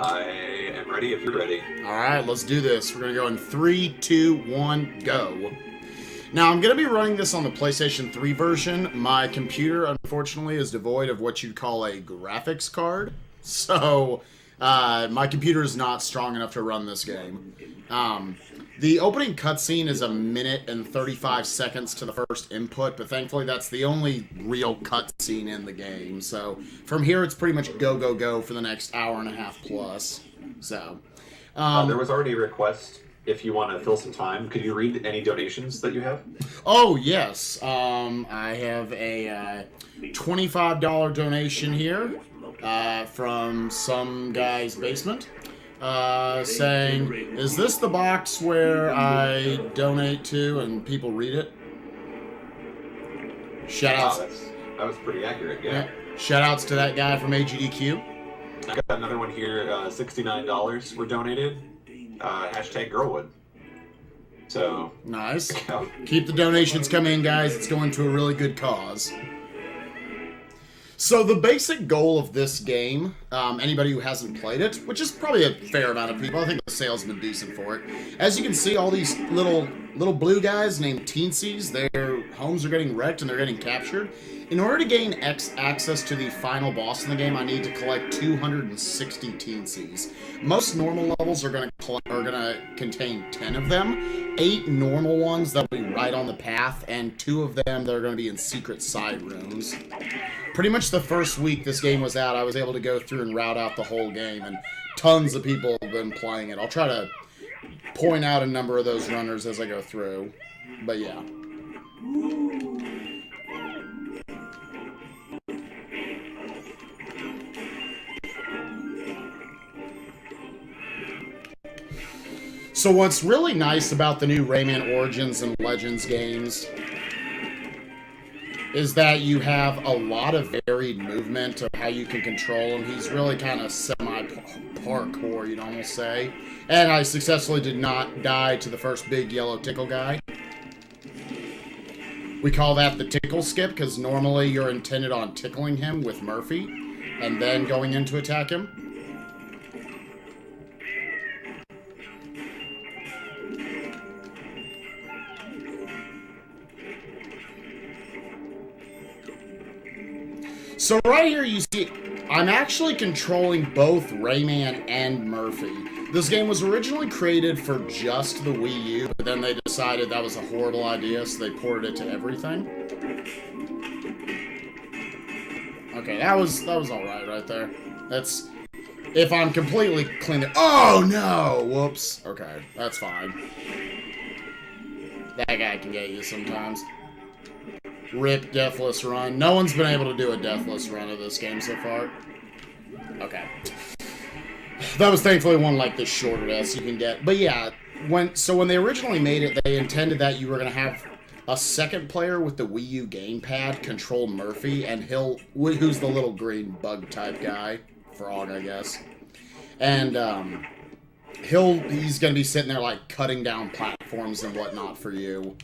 I am ready if you're ready. Alright, let's do this. We're going to go in 3, 2, 1, go. Now, I'm going to be running this on the PlayStation 3 version. My computer, unfortunately, is devoid of what you'd call a graphics card. So, my computer is not strong enough to run this game. The opening cutscene is 1 minute and 35 seconds to the first input, but thankfully that's the only real cutscene in the game. So, from here, it's pretty much go, go, go for the next hour and a half plus. So, There was already a request. If you want to fill some time, could you read any donations that you have? Oh, yes. I have a $25 donation here from some guy's basement saying, is this the box where I donate to and people read it? Shoutouts. Wow, that was pretty accurate, yeah. Shoutouts to that guy from AGDQ. I got another one here, $69 were donated. Hashtag Girlwood. So nice. Keep the donations coming in, guys. It's going to a really good cause. So the basic goal of this game, anybody who hasn't played it, which is probably a fair amount of people, I think the sales have been decent for it. As you can see, all these little blue guys named Teensies, their homes are getting wrecked and they're getting captured. In order to gain access to the final boss in the game, I need to collect 260 Teensies. Most normal levels are going to contain 10 of them, 8 normal ones that will be right on the path, and 2 of them that are going to be in secret side rooms. Pretty much the first week this game was out, I was able to go through and route out the whole game, and tons of people have been playing it. I'll try to point out a number of those runners as I go through, but yeah. So what's really nice about the new Rayman Origins and Legends games is that you have a lot of varied movement of how you can control him. He's really kind of semi-parkour, you'd almost say. And I successfully did not die to the first big yellow tickle guy. We call that the tickle skip, because normally you're intended on tickling him with Murphy, and then going in to attack him. So right here you see, I'm actually controlling both Rayman and Murphy. This game was originally created for just the Wii U, but then they decided that was a horrible idea, so they ported it to everything. Okay, that was alright right there. That's, if I'm completely clean. Oh no! Whoops. Okay, that's fine. That guy can get you sometimes. Rip Deathless Run. No one's been able to do a Deathless Run of this game so far. Okay. That was thankfully one like the shortest you can get. But yeah, when they originally made it, they intended that you were going to have a second player with the Wii U gamepad control Murphy, and who's the little green bug type guy. Frog, I guess. And he's going to be sitting there like cutting down platforms and whatnot for you.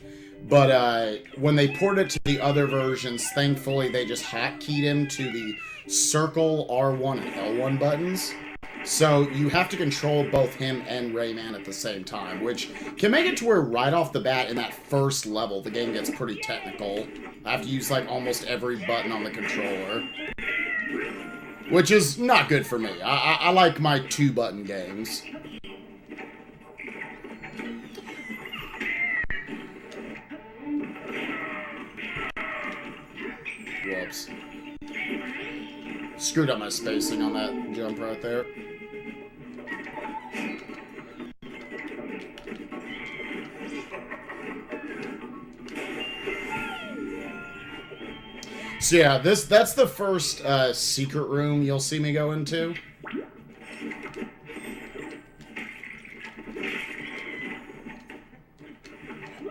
But when they ported it to the other versions, thankfully they just hotkeyed him to the circle, R1, and L1 buttons. So you have to control both him and Rayman at the same time, which can make it to where right off the bat in that first level, the game gets pretty technical. I have to use like almost every button on the controller, which is not good for me. I like my 2-button games. Whoops. Screwed up my spacing on that jump right there. So yeah, that's the first secret room you'll see me go into.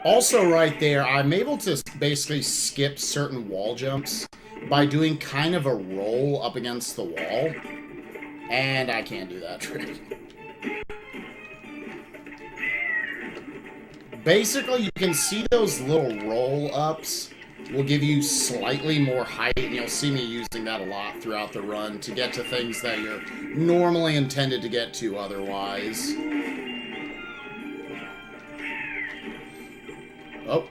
Also right there, I'm able to basically skip certain wall jumps by doing kind of a roll up against the wall. And I can't do that trick. Basically, you can see those little roll-ups will give you slightly more height, and you'll see me using that a lot throughout the run to get to things that you're normally intended to get to otherwise. Oh.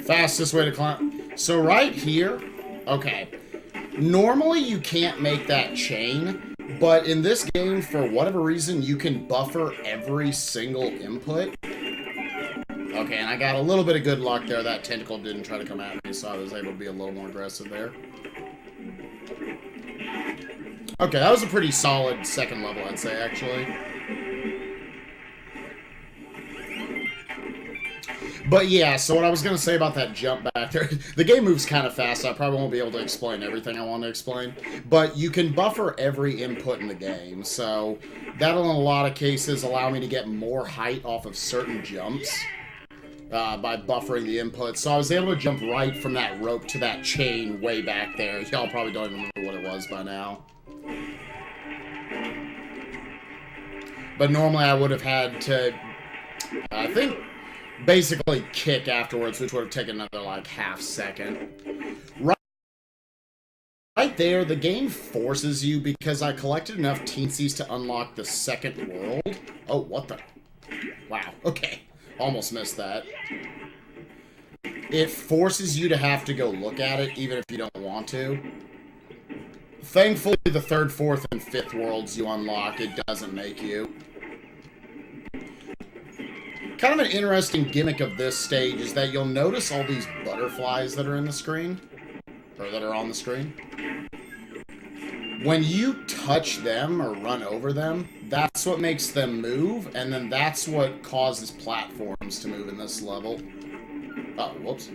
Fastest way to climb. So right here, okay. Normally you can't make that chain, but in this game, for whatever reason, you can buffer every single input. Okay, and I got a little bit of good luck there. That tentacle didn't try to come at me, so I was able to be a little more aggressive there. Okay, that was a pretty solid second level, I'd say, actually. But yeah, so what I was going to say about that jump back there, the game moves kind of fast, so I probably won't be able to explain everything I want to explain. But you can buffer every input in the game, so that'll in a lot of cases allow me to get more height off of certain jumps by buffering the input. So I was able to jump right from that rope to that chain way back there. Y'all probably don't even remember what it was by now. But normally I would have had to, I think, basically kick afterwards, which would have taken another, like, half second. Right there, the game forces you, because I collected enough teensies to unlock the second world. Oh, what the? Wow, okay. Almost missed that. It forces you to have to go look at it, even if you don't want to. Thankfully, the third, fourth, and fifth worlds you unlock, it doesn't make you. Kind of an interesting gimmick of this stage is that you'll notice all these butterflies that are in the screen, or that are on the screen. When you touch them or run over them, that's what makes them move, and then that's what causes platforms to move in this level. Oh, whoops.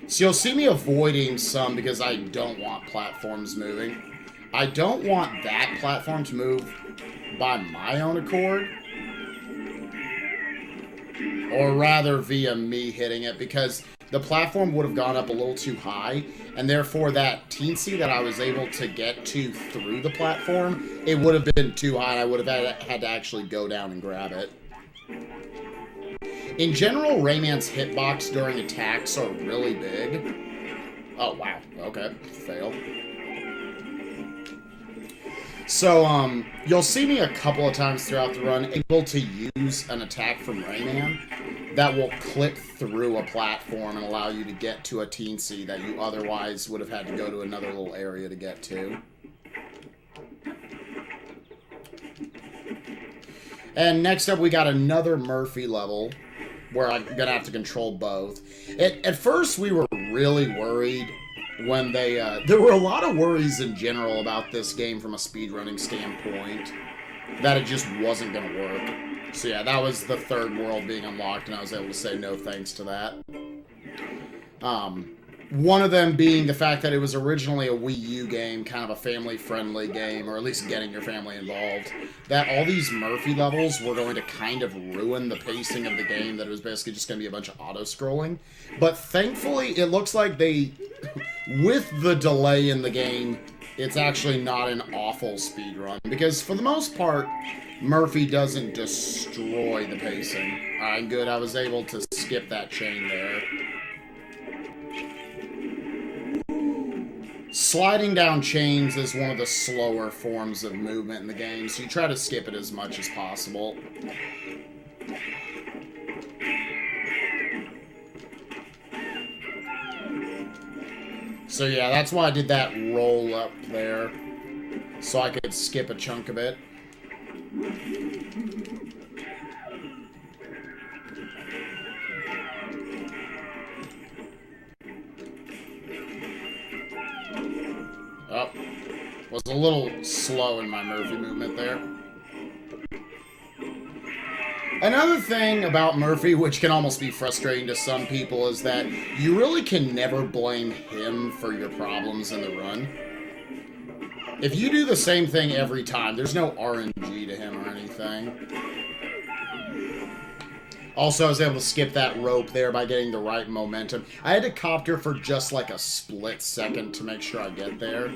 So you'll see me avoiding some because I don't want platforms moving. I don't want that platform to move by my own accord. Or rather via me hitting it, because the platform would have gone up a little too high, and therefore that teensy that I was able to get to through the platform, it would have been too high, and I would have had to actually go down and grab it. In general, Rayman's hitbox during attacks are really big. Oh, wow. Okay. Fail. So, you'll see me a couple of times throughout the run able to use an attack from Rayman that will clip through a platform and allow you to get to a teensy that you otherwise would have had to go to another little area to get to. And next up, we got another Murphy level where I'm going to have to control both. At first, we were really worried when they, there were a lot of worries in general about this game from a speedrunning standpoint, that it just wasn't going to work. So yeah, that was the third world being unlocked, and I was able to say no thanks to that. One of them being the fact that it was originally a Wii U game, kind of a family-friendly game, or at least getting your family involved, that all these Murphy levels were going to kind of ruin the pacing of the game, that it was basically just going to be a bunch of auto-scrolling. But thankfully, it looks like they, with the delay in the game, it's actually not an awful speedrun, because for the most part, Murphy doesn't destroy the pacing. Alright, good, I was able to skip that chain there. Sliding down chains is one of the slower forms of movement in the game, so you try to skip it as much as possible. So yeah, that's why I did that roll up there, so I could skip a chunk of it. Oh, was a little slow in my Murphy movement there. Another thing about Murphy, which can almost be frustrating to some people, is that you really can never blame him for your problems in the run. If you do the same thing every time, there's no RNG to him or anything. Also, I was able to skip that rope there by getting the right momentum. I had to copter for just like a split second to make sure I get there.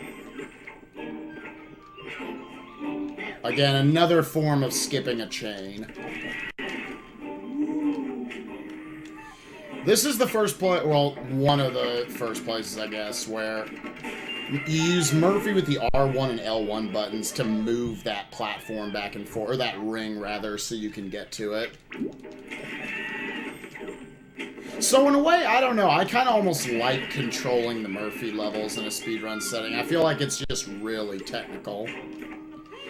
Again, another form of skipping a chain. This is the first place, well, one of the first places, I guess, where you use Murphy with the R1 and L1 buttons to move that platform back and forth, or that ring, rather, so you can get to it. So in a way, I don't know, I kind of almost like controlling the Murphy levels in a speedrun setting. I feel like it's just really technical.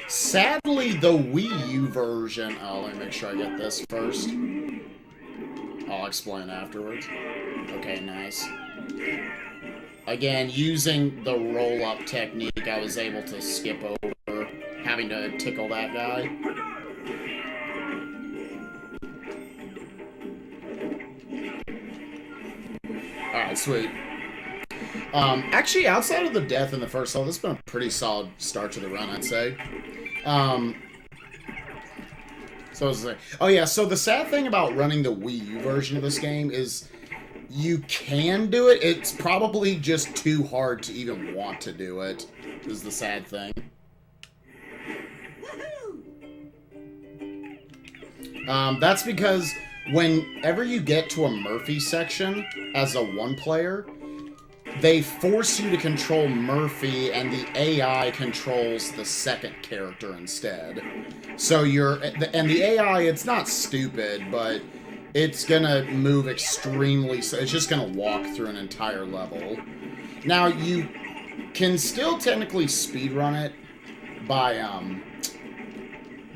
Sadly, the Wii U version... Oh, let me make sure I get this first. I'll explain afterwards. Okay, nice. Again, using the roll-up technique, I was able to skip over having to tickle that guy. Alright, sweet. Actually, outside of the death in the first level, this has been a pretty solid start to the run, I'd say. Oh yeah, so the sad thing about running the Wii U version of this game is you can do it. It's probably just too hard to even want to do it, is the sad thing. That's because whenever you get to a Murphy section as a one-player, they force you to control Murphy, and the AI controls the second character instead. So and the AI, it's not stupid, but it's gonna move extremely, so it's just gonna walk through an entire level. Now, you can still technically speedrun it by,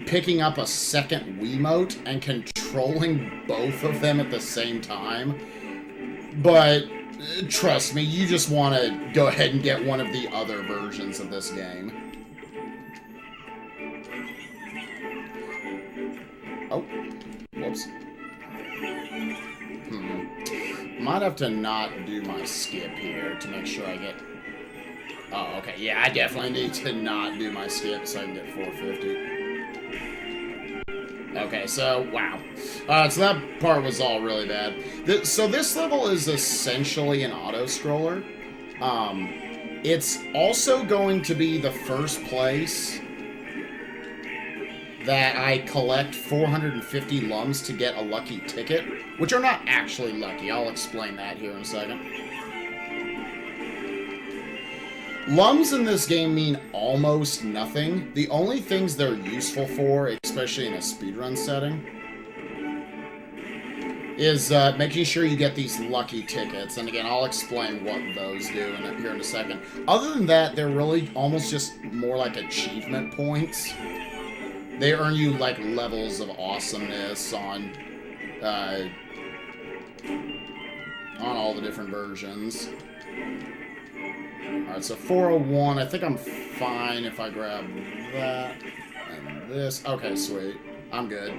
picking up a second Wiimote and controlling both of them at the same time, but trust me, you just want to go ahead and get one of the other versions of this game. Oh, whoops. Might have to not do my skip here to make sure I get... Oh, okay, yeah, I definitely need to not do my skip so I can get 450. Okay, so, wow. So that part was all really bad. So this level is essentially an auto-scroller. It's also going to be the first place that I collect 450 lums to get a lucky ticket, which are not actually lucky. I'll explain that here in a second. Lums in this game mean almost nothing. The only things they're useful for, especially in a speedrun setting, is making sure you get these lucky tickets. And again, I'll explain what those do here in a second. Other than that, they're really almost just more like achievement points. They earn you, like, levels of awesomeness on all the different versions. Alright, so 401, I think I'm fine if I grab that and this. Okay, sweet. I'm good.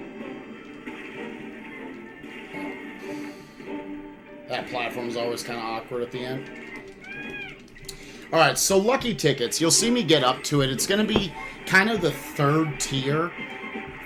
That platform's always kind of awkward at the end. Alright, so lucky tickets. You'll see me get up to it. It's going to be kind of the third tier.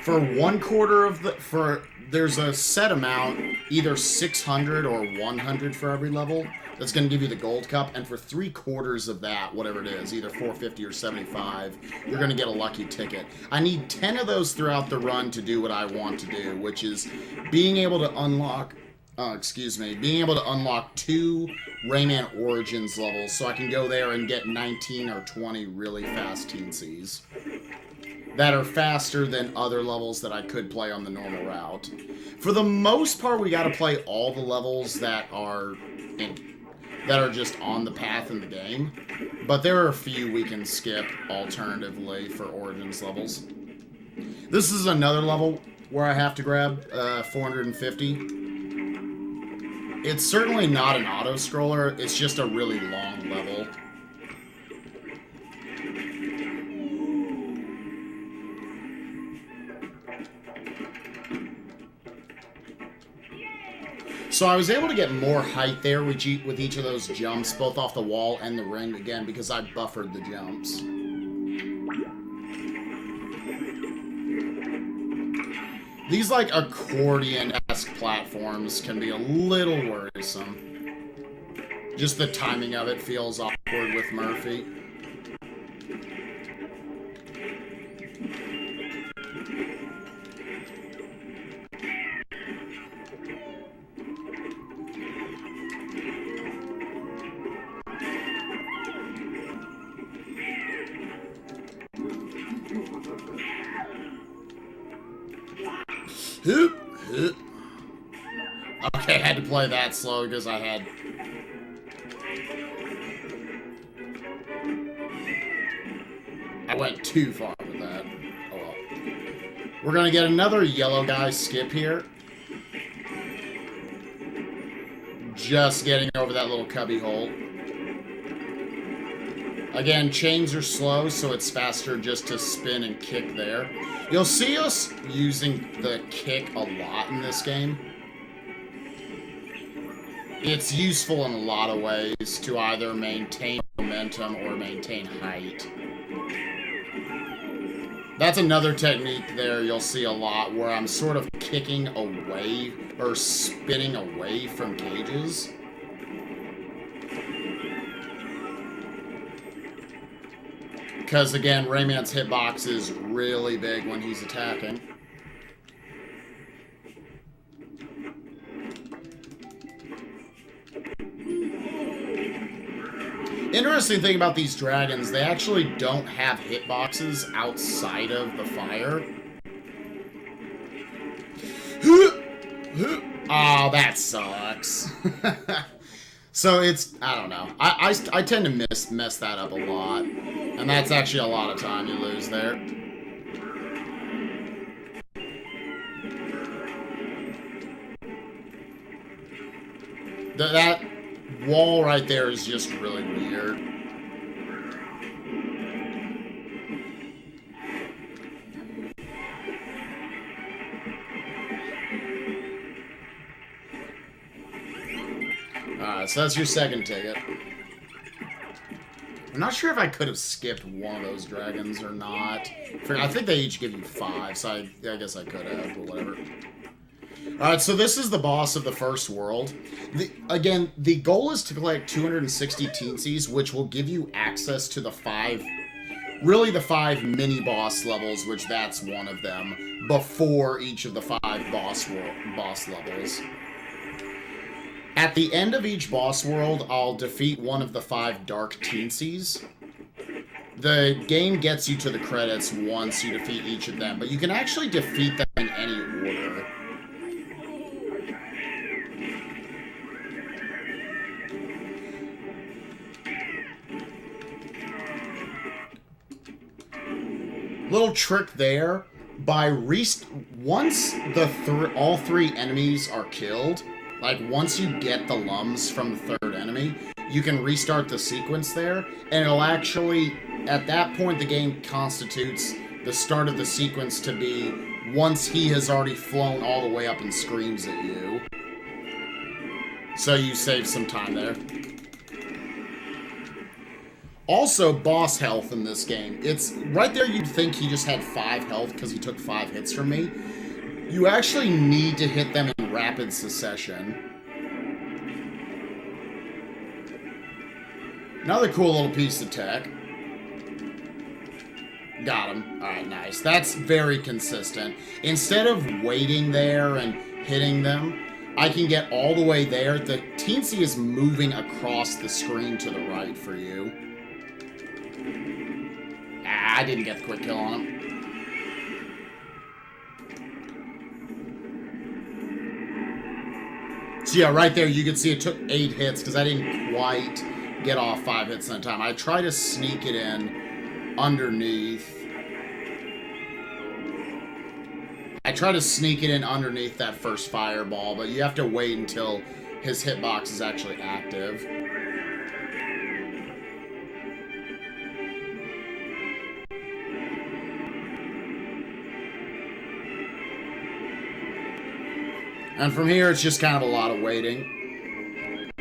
For 1/4 of the... There's a set amount, either 600 or 100 for every level. That's going to give you the gold cup, and for 3/4 of that, whatever it is, either 450 or 75, you're going to get a lucky ticket. I need 10 of those throughout the run to do what I want to do, which is being able to unlock, being able to unlock 2 Rayman Origins levels, so I can go there and get 19 or 20 really fast teensies that are faster than other levels that I could play on the normal route. For the most part, we got to play all the levels that are just on the path in the game, but there are a few we can skip alternatively for Origins levels. This is another level where I have to grab 450. It's certainly not an auto-scroller, it's just a really long level. So I was able to get more height there with each of those jumps, both off the wall and the ring, again, because I buffered the jumps. These, like, accordion-esque platforms can be a little worrisome. Just the timing of it feels awkward with Murphy. Okay, I had to play that slow because I had... I went too far with that. Oh well. We're gonna get another yellow guy skip here. Just getting over that little cubby hole. Again, chains are slow, so it's faster just to spin and kick there. You'll see us using the kick a lot in this game. It's useful in a lot of ways to either maintain momentum or maintain height. That's another technique there you'll see a lot where I'm sort of kicking away or spinning away from cages. Because, again, Rayman's hitbox is really big when he's attacking. Interesting thing about these dragons, they actually don't have hitboxes outside of the fire. Oh, that sucks. So it's, I don't know. I tend to mess that up a lot. And that's actually a lot of time you lose there. That wall right there is just really weird. Alright, so that's your second ticket. I'm not sure if I could have skipped one of those dragons or not. I think they each give you 5, so I guess I could have, but whatever. Alright, so this is the boss of the first world. Again, the goal is to collect 260 teensies, which will give you access to the 5 mini-boss levels, which that's one of them, before each of the 5 boss levels. At the end of each boss world, I'll defeat one of the 5 dark teensies. The game gets you to the credits once you defeat each of them, but you can actually defeat them in any order. Little trick there, once all 3 enemies are killed, like once you get the lums from the 3rd enemy, you can restart the sequence there, and it'll actually, at that point the game constitutes the start of the sequence to be once he has already flown all the way up and screams at you. So you save some time there. Also, boss health in this game. It's right there you'd think he just had 5 health because he took 5 hits from me. You actually need to hit them in rapid succession. Another cool little piece of tech. Got him. Alright, nice. That's very consistent. Instead of waiting there and hitting them, I can get all the way there. The teensy is moving across the screen to the right for you. I didn't get the quick kill on him. So yeah, right there you can see it took 8 hits because I didn't quite get off 5 hits at a time. I try to sneak it in underneath. That first fireball, but you have to wait until his hitbox is actually active. And from here, it's just kind of a lot of waiting.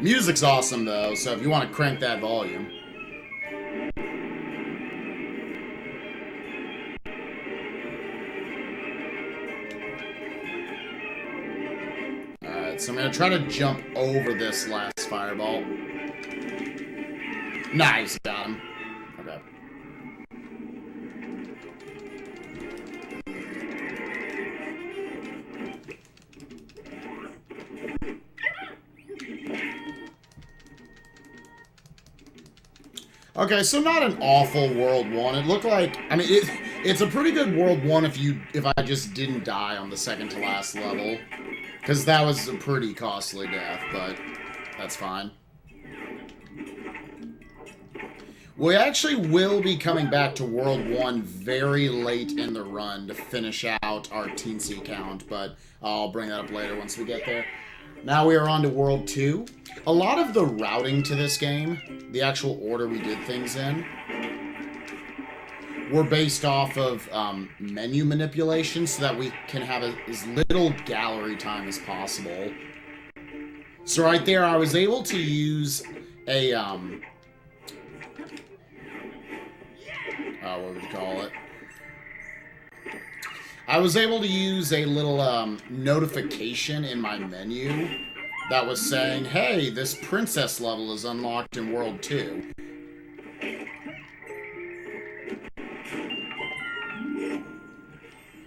Music's awesome, though, so if you want to crank that volume. Alright, so I'm gonna try to jump over this last fireball. Nice, got him. Okay. Okay, so not an awful World 1. It looked like, I mean, it's a pretty good World 1 if I just didn't die on the second to last level. Because that was a pretty costly death, but that's fine. We actually will be coming back to World 1 very late in the run to finish out our teensy count, but I'll bring that up later once we get there. Now we are on to World 2. A lot of the routing to this game, the actual order we did things in, were based off of menu manipulation so that we can have as little gallery time as possible. So right there, I was able to use a, what would you call it? I was able to use a little notification in my menu that was saying, hey, this princess level is unlocked in World 2.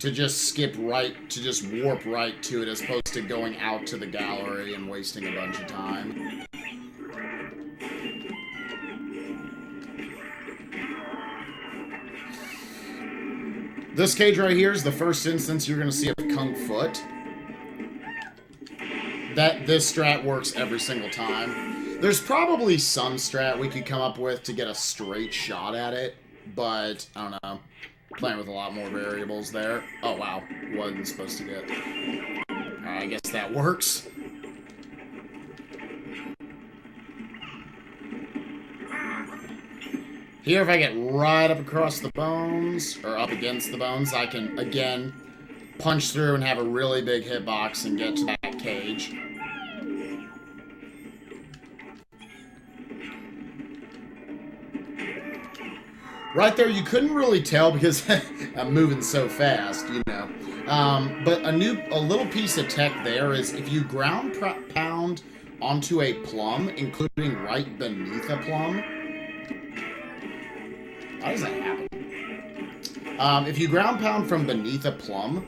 To just skip right, to just warp right to it as opposed to going out to the gallery and wasting a bunch of time. This cage right here is the first instance you're going to see of Kung Foot. This strat works every single time. There's probably some strat we could come up with to get a straight shot at it, but I don't know. Playing with a lot more variables there. Oh wow, wasn't supposed to get. Alright, I guess that works. Here, if I get right up across the bones, or up against the bones, I can, again, punch through and have a really big hitbox and get to that cage. Right there, you couldn't really tell because I'm moving so fast, you know. But a little piece of tech there is if you ground pound onto a plum, including right beneath a plum. How does that happen? If you ground pound from beneath a plum,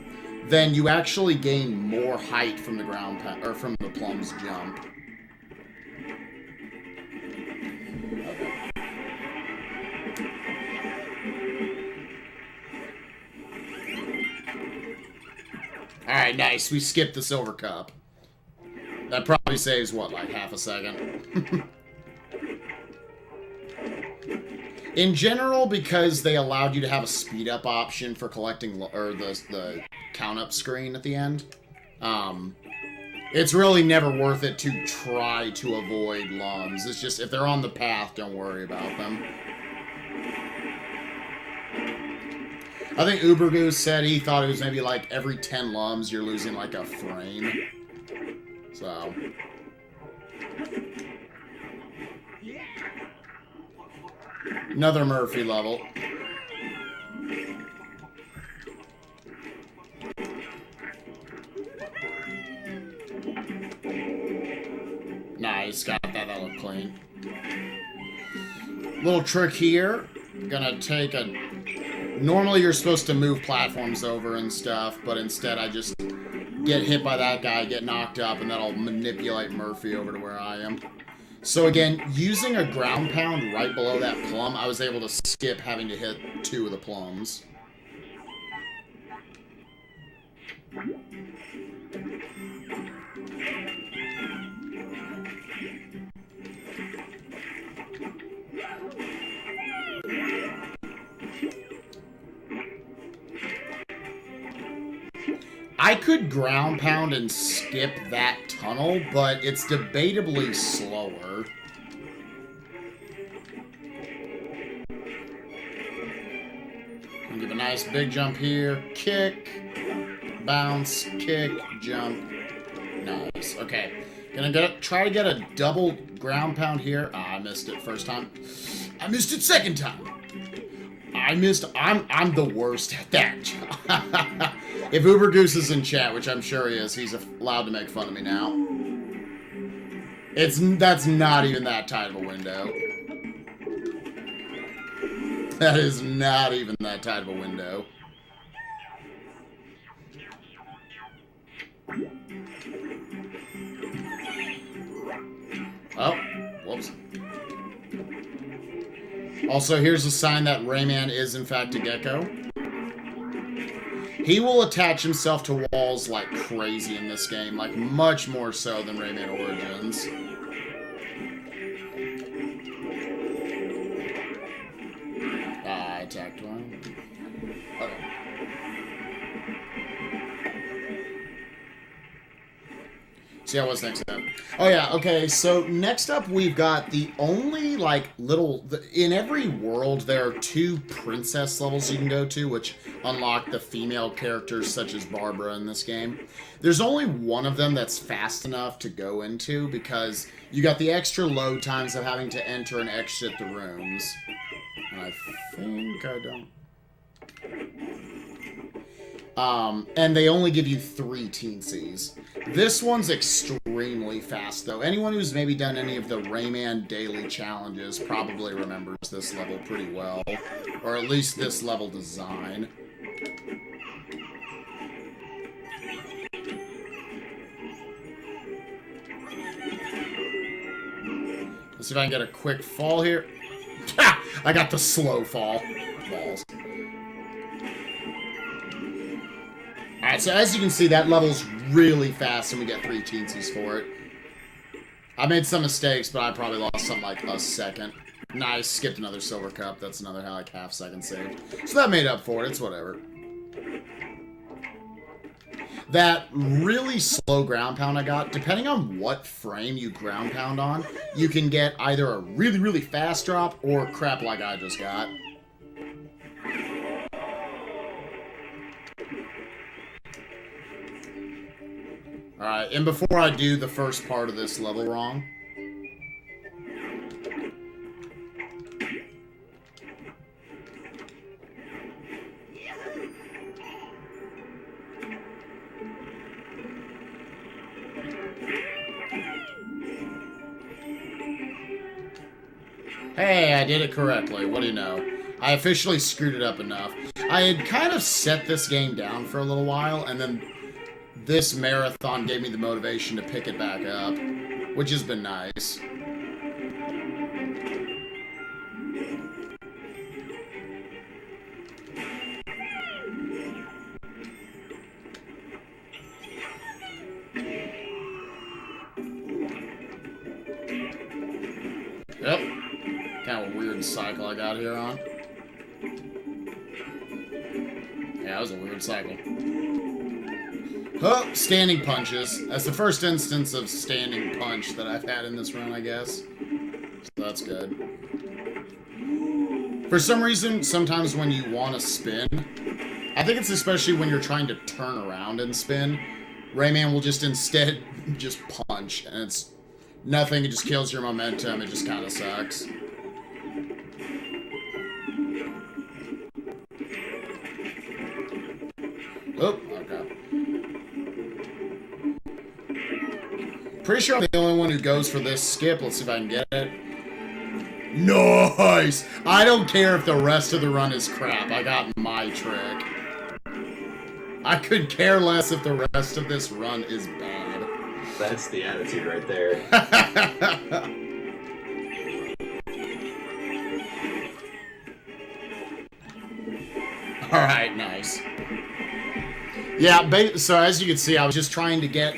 then you actually gain more height from the ground pound, or from the plum's jump. Alright, nice. We skipped the silver cup. That probably saves, what, like half a second? In general, because they allowed you to have a speed-up option for collecting, or the count-up screen at the end, it's really never worth it to try to avoid lums. It's just, if they're on the path, don't worry about them. I think Ubergoose said he thought it was maybe like every 10 lums you're losing like a frame. So. Another Murphy level. Nice, got that. That looked clean. Little trick here. Gonna take a... Normally you're supposed to move platforms over and stuff, but instead I just get hit by that guy, get knocked up, and then I'll manipulate Murphy over to where I am. So again, using a ground pound right below that plum, I was able to skip having to hit 2 of the plums. I could ground pound and skip that tunnel, but it's debatably slower. I'll give a nice big jump here. Kick. Bounce. Kick. Jump. Nice. Okay. Gonna try to get a double ground pound here. Ah, I missed it first time. I missed it second time. I'm the worst at that. If Uber Goose is in chat, which I'm sure he is, he's allowed to make fun of me now. That's not even that tight of a window. That is not even that tight of a window. Oh, whoops. Also, here's a sign that Rayman is, in fact, a gecko. He will attach himself to walls like crazy in this game, like much more so than Rayman Origins. I attacked one. Okay. See what's next up. Oh yeah, okay, so next up we've got the only, like, in every world there are 2 princess levels you can go to, which unlock the female characters such as Barbara in this game. There's only one of them that's fast enough to go into, because you got the extra load times of having to enter and exit the rooms. And I think I don't... and they only give you 3 teensies. This one's extremely fast, though. Anyone who's maybe done any of the Rayman daily challenges probably remembers this level pretty well. Or at least this level design. Let's see if I can get a quick fall here. I got the slow fall. Balls. Alright, so as you can see, that level's really fast, and we get 3 teensies for it. I made some mistakes, but I probably lost something like a second. Nice, skipped another silver cup. That's another like half second saved. So that made up for it. It's whatever. That really slow ground pound I got, depending on what frame you ground pound on, you can get either a really, really fast drop or crap like I just got. Alright, and before I do the first part of this level wrong... Hey, I did it correctly. What do you know? I officially screwed it up enough. I had kind of set this game down for a little while, and then this marathon gave me the motivation to pick it back up, which has been nice. Yep. Kind of a weird cycle I got here on. Yeah, that was a weird cycle. Oh, standing punches. That's the first instance of standing punch that I've had in this run, I guess. So that's good. For some reason, sometimes when you want to spin, I think it's especially when you're trying to turn around and spin, Rayman will just instead just punch, and it's nothing, it just kills your momentum, it just kind of sucks. Oh, okay. Pretty sure I'm the only one who goes for this skip. Let's see if I can get it. Nice! I don't care if the rest of the run is crap. I got my trick. I could care less if the rest of this run is bad. That's the attitude right there. Alright, nice. Yeah, so as you can see, I was just trying to get...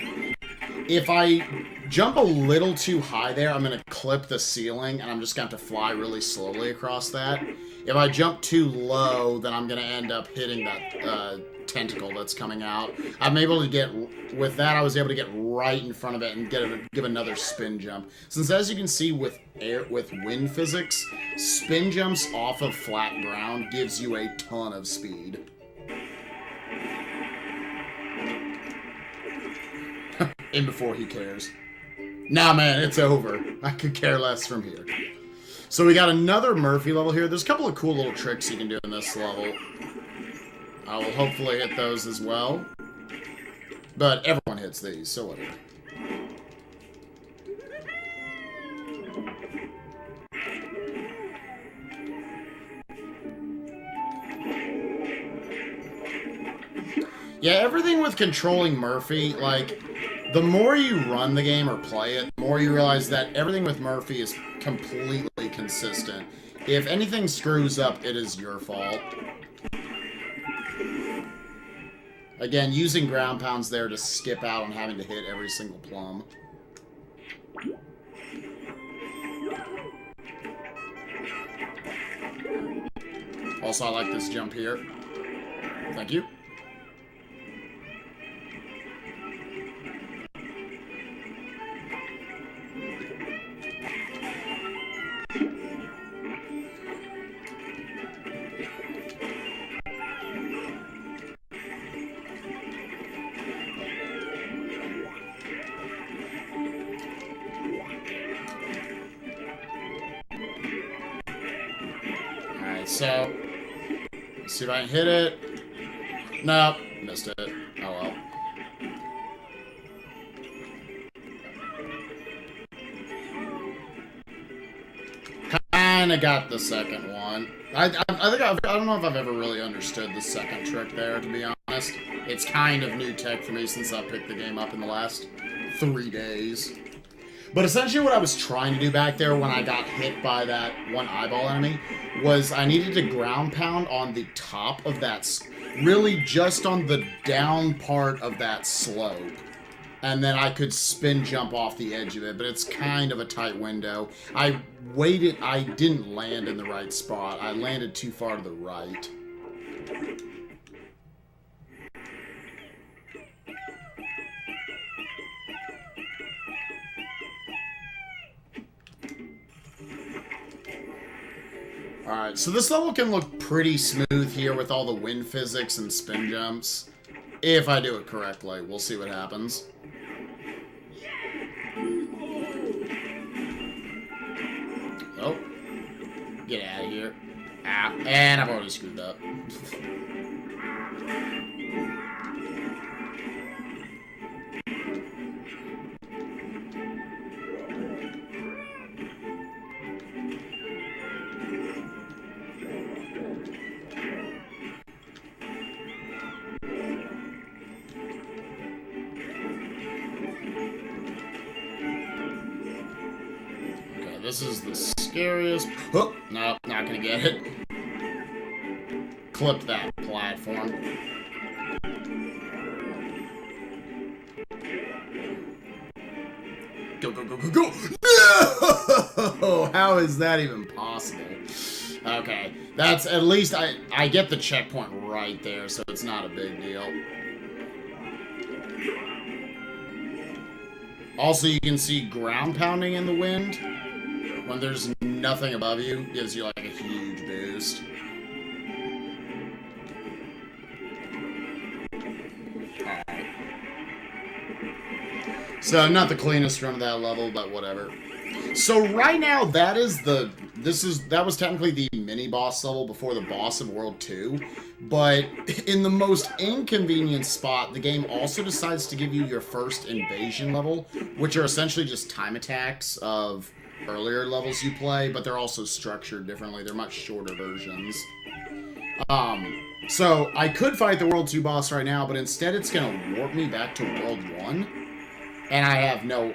If I jump a little too high there, I'm going to clip the ceiling, and I'm just going to have to fly really slowly across that. If I jump too low, then I'm going to end up hitting that tentacle that's coming out. I'm able to get... With that, I was able to get right in front of it and give another spin jump. Since, as you can see, with wind physics, spin jumps off of flat ground gives you a ton of speed. And before he cares. Nah, man, it's over. I could care less from here. So we got another Murphy level here. There's a couple of cool little tricks you can do in this level. I will hopefully hit those as well. But everyone hits these, so whatever. Yeah, everything with controlling Murphy, like, the more you run the game or play it, the more you realize that everything with Murphy is completely consistent. If anything screws up, it is your fault. Again, using ground pounds there to skip out on having to hit every single plum. Also, I like this jump here. Thank you. So, let's see if I can hit it. Nope, missed it. Oh well. Kinda got the second one. I don't know if I've ever really understood the second trick there, to be honest. It's kind of new tech for me since I picked the game up in the last 3 days. But essentially what I was trying to do back there when I got hit by that one eyeball enemy was I needed to ground pound on the top of that, really just on the down part of that slope. And then I could spin jump off the edge of it, but it's kind of a tight window. I waited, I didn't land in the right spot. I landed too far to the right. Alright, so this level can look pretty smooth here with all the wind physics and spin jumps. If I do it correctly. We'll see what happens. Oh. Get out of here. Ah, and I've already screwed up. This is the scariest... Oh, no, not gonna get it. Clip that platform. Go, go, go, go, go! No! How is that even possible? Okay, that's at least... I get the checkpoint right there, so it's not a big deal. Also, you can see ground pounding in the wind. When there's nothing above you, gives you like a huge boost. Alright. So, not the cleanest run of that level, but whatever. So right now, that was technically the mini-boss level before the boss of World 2. But in the most inconvenient spot, the game also decides to give you your first invasion level, which are essentially just time attacks of earlier levels you play, but they're also structured differently. They're much shorter versions. So I could fight the World 2 boss right now, but instead it's gonna warp me back to World 1, and I have no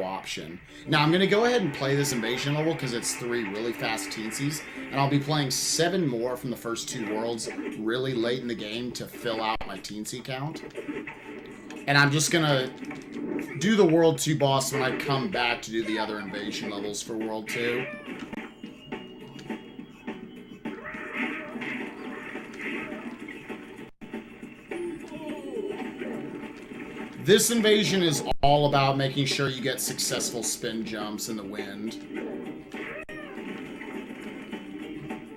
option. Now I'm gonna go ahead and play this invasion level because it's 3 really fast teensies, and I'll be playing 7 more from the first 2 worlds really late in the game to fill out my teensy count. And I'm just gonna do the World 2 boss when I come back to do the other invasion levels for World 2. This invasion is all about making sure you get successful spin jumps in the wind.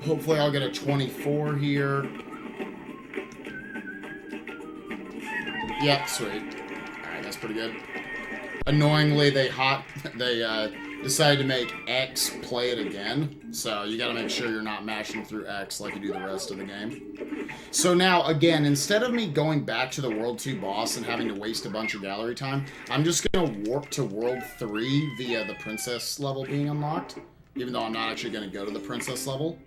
Hopefully I'll get a 24 here. Yep, sweet. Alright, that's pretty good. Annoyingly, they decided to make X play it again, so you gotta make sure you're not mashing through X like you do the rest of the game. So now, again, instead of me going back to the World 2 boss and having to waste a bunch of gallery time, I'm just going to warp to World 3 via the Princess level being unlocked, even though I'm not actually going to go to the Princess level.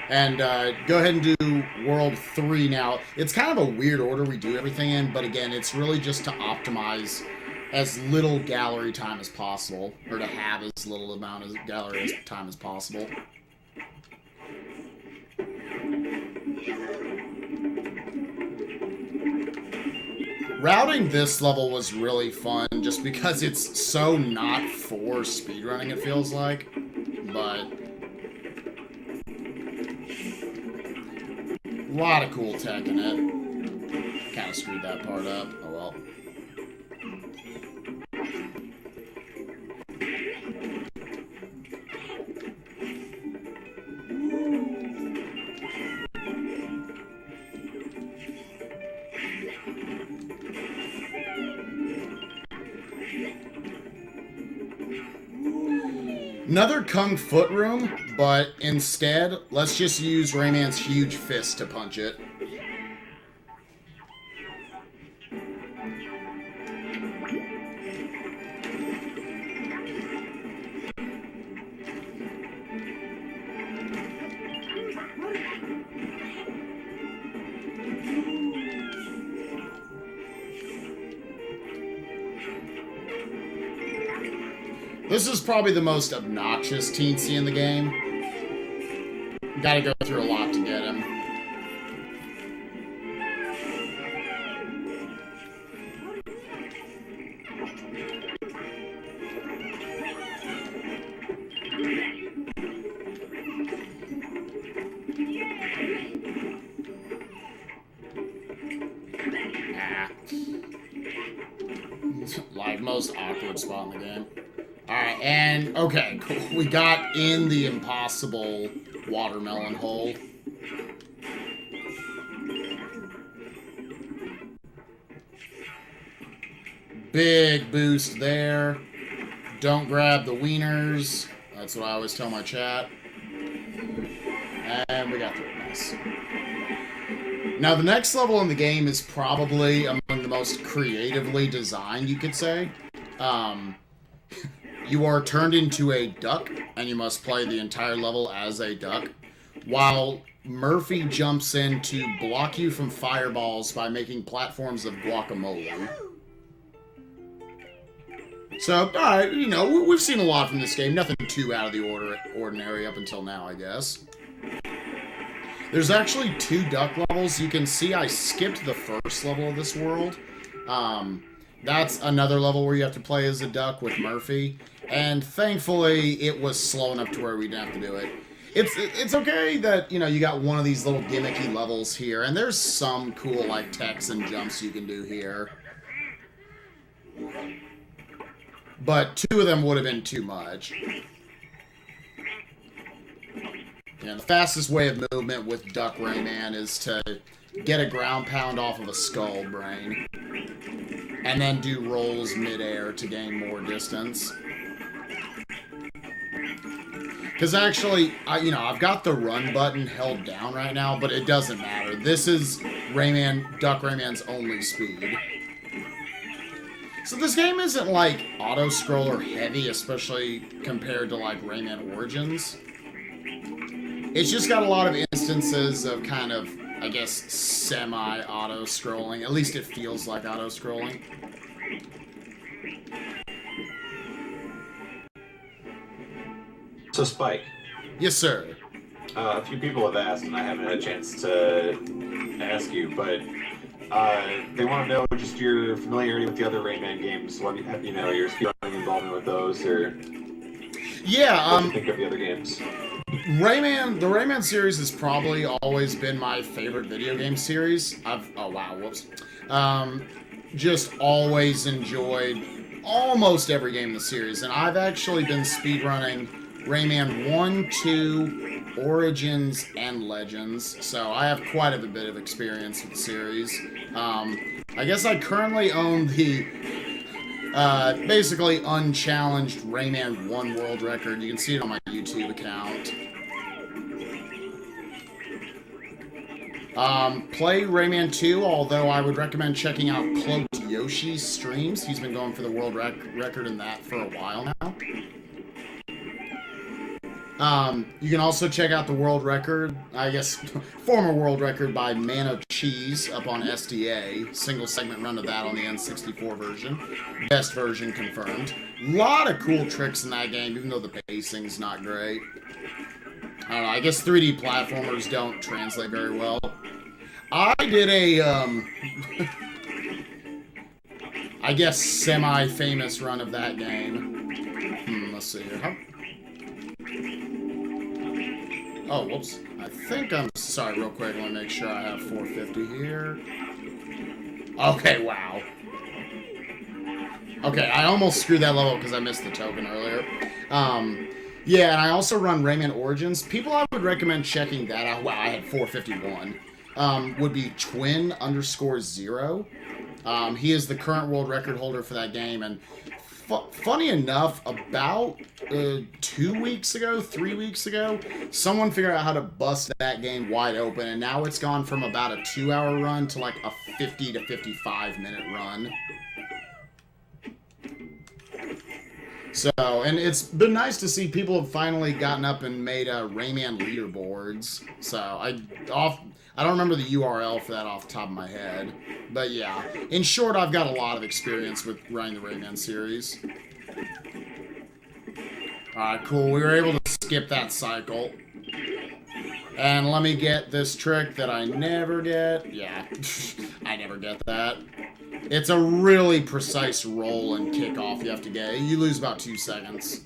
And go ahead and do World 3 now. It's kind of a weird order we do everything in, but again, it's really just to optimize as little gallery time as possible, or to have as little amount of gallery time as possible. Routing this level was really fun, just because it's so not for speedrunning, it feels like, but a lot of cool tech in it. Kind of screwed that part up. Oh well. Another Kung Foot room, but instead, let's just use Rayman's huge fist to punch it. This is probably the most obnoxious teensy in the game. Gotta go through a lot to get him. Like, most awkward spot in the game. Alright, and, okay, cool. We got in the impossible watermelon hole. Big boost there. Don't grab the wieners. That's what I always tell my chat. And we got through it. Nice. Now, the next level in the game is probably among the most creatively designed, you could say. You are turned into a duck, and you must play the entire level as a duck, while Murphy jumps in to block you from fireballs by making platforms of guacamole. So, alright, you know, we've seen a lot from this game. Nothing too out of the ordinary up until now, I guess. There's actually 2 duck levels. You can see I skipped the first level of this world. That's another level where you have to play as a duck with Murphy. And thankfully, it was slow enough to where we didn't have to do it. It's okay that, you know, you got one of these little gimmicky levels here. And there's some cool, like, techs and jumps you can do here. But 2 of them would have been too much. Yeah, the fastest way of movement with Duck Rayman is to get a ground pound off of a skull brain. And then do rolls mid-air to gain more distance. Because actually, I've got the run button held down right now, but it doesn't matter. This is Duck Rayman's only speed. So this game isn't, like, auto-scroller heavy, especially compared to, like, Rayman Origins. It's just got a lot of instances of kind of, I guess, semi-auto-scrolling. At least it feels like auto-scrolling. So, Spike. Yes, sir. A few people have asked, and I haven't had a chance to ask you, but they want to know just your familiarity with the other Rayman games. What you know, your speedrunning involvement with those, or yeah, what do you think of the other games? The Rayman series has probably always been my favorite video game series. Just always enjoyed almost every game in the series, and I've actually been speedrunning Rayman 1, 2, Origins, and Legends, so I have quite a bit of experience with the series. I guess I currently own the basically unchallenged Rayman 1 world record. You can see it on my YouTube account. Play Rayman 2, although I would recommend checking out Cloaked Yoshi's streams. He's been going for the world record in that for a while now. You can also check out the world record, I guess, former world record by Man of Cheese up on SDA. Single segment run of that on the N64 version. Best version confirmed. A lot of cool tricks in that game, even though the pacing's not great. I don't know, I guess 3D platformers don't translate very well. I did a, I guess semi-famous run of that game. Let's see here. Oh, whoops. I think I'm... Sorry, real quick. Let me make sure I have 450 here. Okay, wow. Okay, I almost screwed that level because I missed the token earlier. Yeah, and I also run Rayman Origins. People I would recommend checking that out. Wow, I had 451. Would be Twin_0. He is the current world record holder for that game, and funny enough, about 3 weeks ago, someone figured out how to bust that game wide open, and now it's gone from about a 2-hour run to like a 50 to 55 minute run. So, and it's been nice to see people have finally gotten up and made Rayman leaderboards. So, I don't remember the URL for that off the top of my head. But yeah, in short, I've got a lot of experience with running the Rayman series. Alright, cool. We were able to skip that cycle. And let me get this trick that I never get. Yeah, I never get that. It's a really precise roll and kickoff you have to get. You lose about 2 seconds.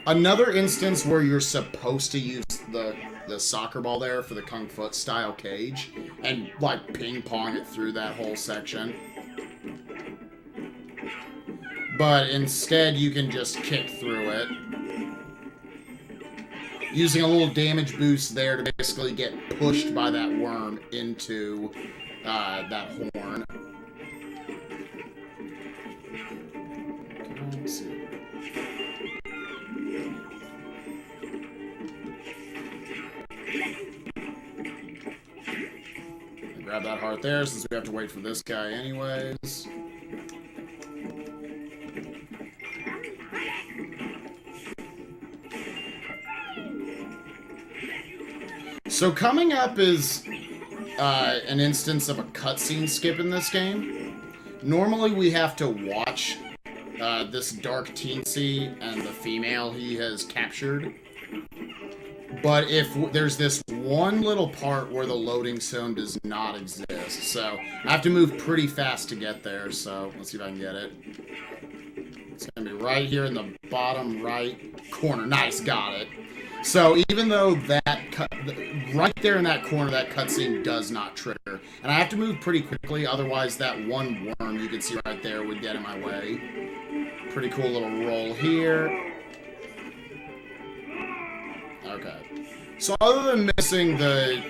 Another instance where you're supposed to use the soccer ball there for the Kung Fu style cage and like ping pong it through that whole section. But instead you can just kick through it. Using a little damage boost there to basically get pushed by that worm into that horn. Let's see. Grab that heart there since we have to wait for this guy anyways. So coming up is an instance of a cutscene skip in this game. Normally we have to watch this dark teensy and the female he has captured. But if there's this one little part where the loading zone does not exist, so I have to move pretty fast to get there, so let's see if I can get it. It's going to be right here in the bottom right corner. Nice, got it. So even though that right there in that corner, that cutscene does not trigger. And I have to move pretty quickly, otherwise that one worm you can see right there would get in my way. Pretty cool little roll here. Okay. So other than missing the...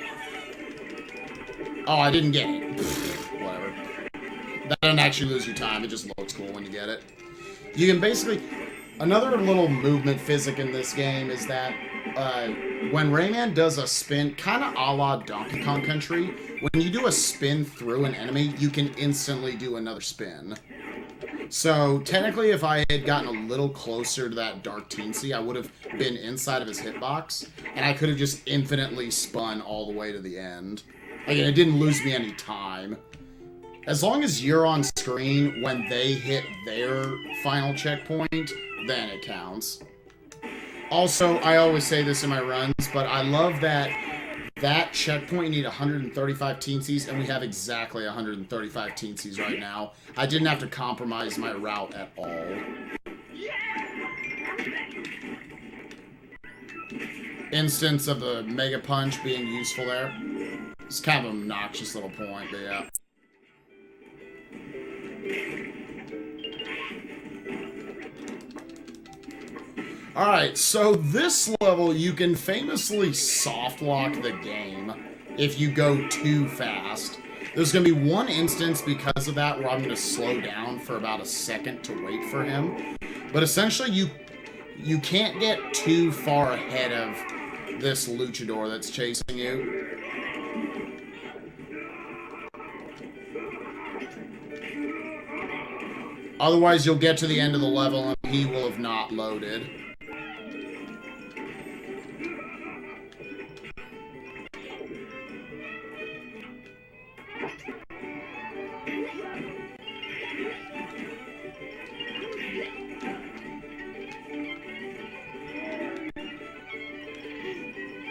Oh, I didn't get it. Whatever. That doesn't actually lose your time. It just looks cool when you get it. You can basically... Another little movement physic in this game is that when Rayman does a spin, kind of a la Donkey Kong Country, when you do a spin through an enemy, you can instantly do another spin. So, technically, if I had gotten a little closer to that Dark Teensy, I would have been inside of his hitbox, and I could have just infinitely spun all the way to the end. Again, it didn't lose me any time. As long as you're on screen when they hit their final checkpoint, then it counts. Also, I always say this in my runs, but I love that that checkpoint you need 135 teensies, and we have exactly 135 teensies right now. I didn't have to compromise my route at all. Instance of the Mega Punch being useful there. It's kind of an obnoxious little point, but yeah. Alright, so this level, you can famously soft lock the game if you go too fast. There's going to be one instance because of that where I'm going to slow down for about a second to wait for him. But essentially, you can't get too far ahead of this luchador that's chasing you. Otherwise, you'll get to the end of the level and he will have not loaded.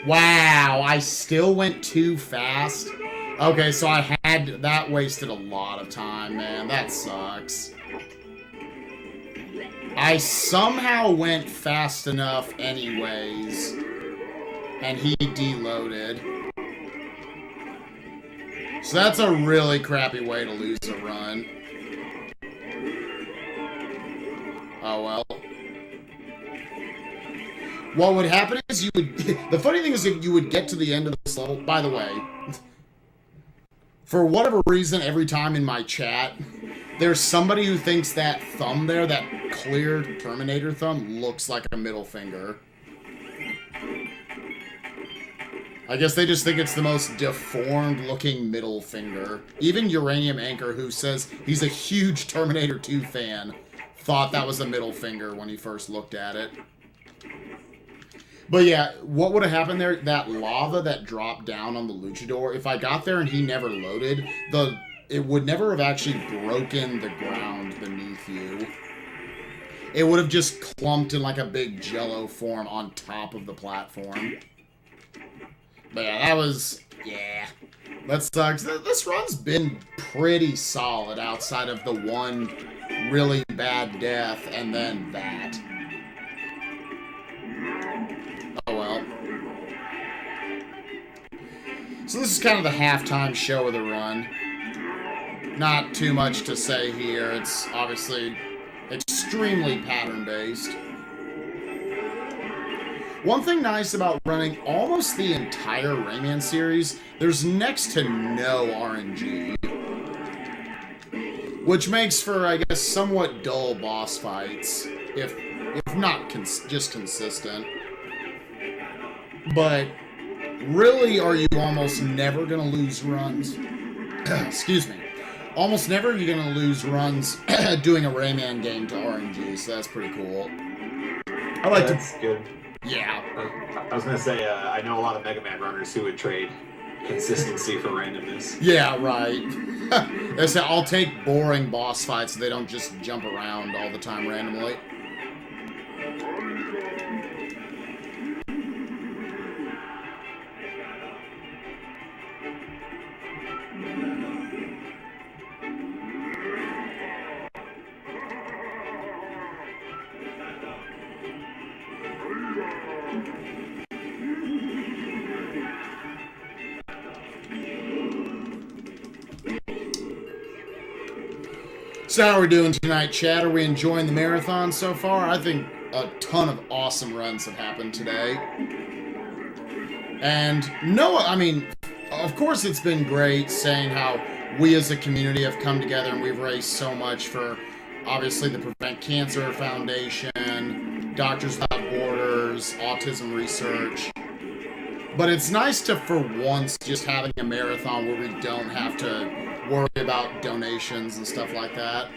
Wow, I still went too fast. Okay, so that wasted a lot of time, man. That sucks. I somehow went fast enough anyways, and he deloaded. So that's a really crappy way to lose a run. Oh well. What would happen is you would... The funny thing is if you would get to the end of this level... By the way, for whatever reason, every time in my chat, there's somebody who thinks that thumb there, that clear Terminator thumb, looks like a middle finger. I guess they just think it's the most deformed-looking middle finger. Even Uranium Anchor, who says he's a huge Terminator 2 fan, thought that was a middle finger when he first looked at it. But yeah, what would have happened there, that lava that dropped down on the luchador, if I got there and he never loaded, it would never have actually broken the ground beneath you. It would have just clumped in like a big jello form on top of the platform. But yeah, that was... Yeah. That sucks. This run's been pretty solid outside of the one really bad death and then that. Oh well. So this is kind of the halftime show of the run. Not too much to say here. It's obviously extremely pattern-based. One thing nice about running almost the entire Rayman series, there's next to no RNG. Which makes for, I guess, somewhat dull boss fights, if not just consistent. But really, are you almost never going to lose runs? Excuse me. Almost never are you going to lose runs doing a Rayman game to RNG, so that's pretty cool. That's good. Yeah. I was going to say, I know a lot of Mega Man runners who would trade consistency for randomness. Yeah, right. They say, I'll take boring boss fights so they don't just jump around all the time randomly. So how are we doing tonight, chat? Are we enjoying the marathon so far? I think a ton of awesome runs have happened today. And no, I mean, of course it's been great saying how we as a community have come together and we've raised so much for, obviously, the Prevent Cancer Foundation, Doctors Without Borders, autism research. But it's nice to, for once, just having a marathon where we don't have to worry about donations and stuff like that.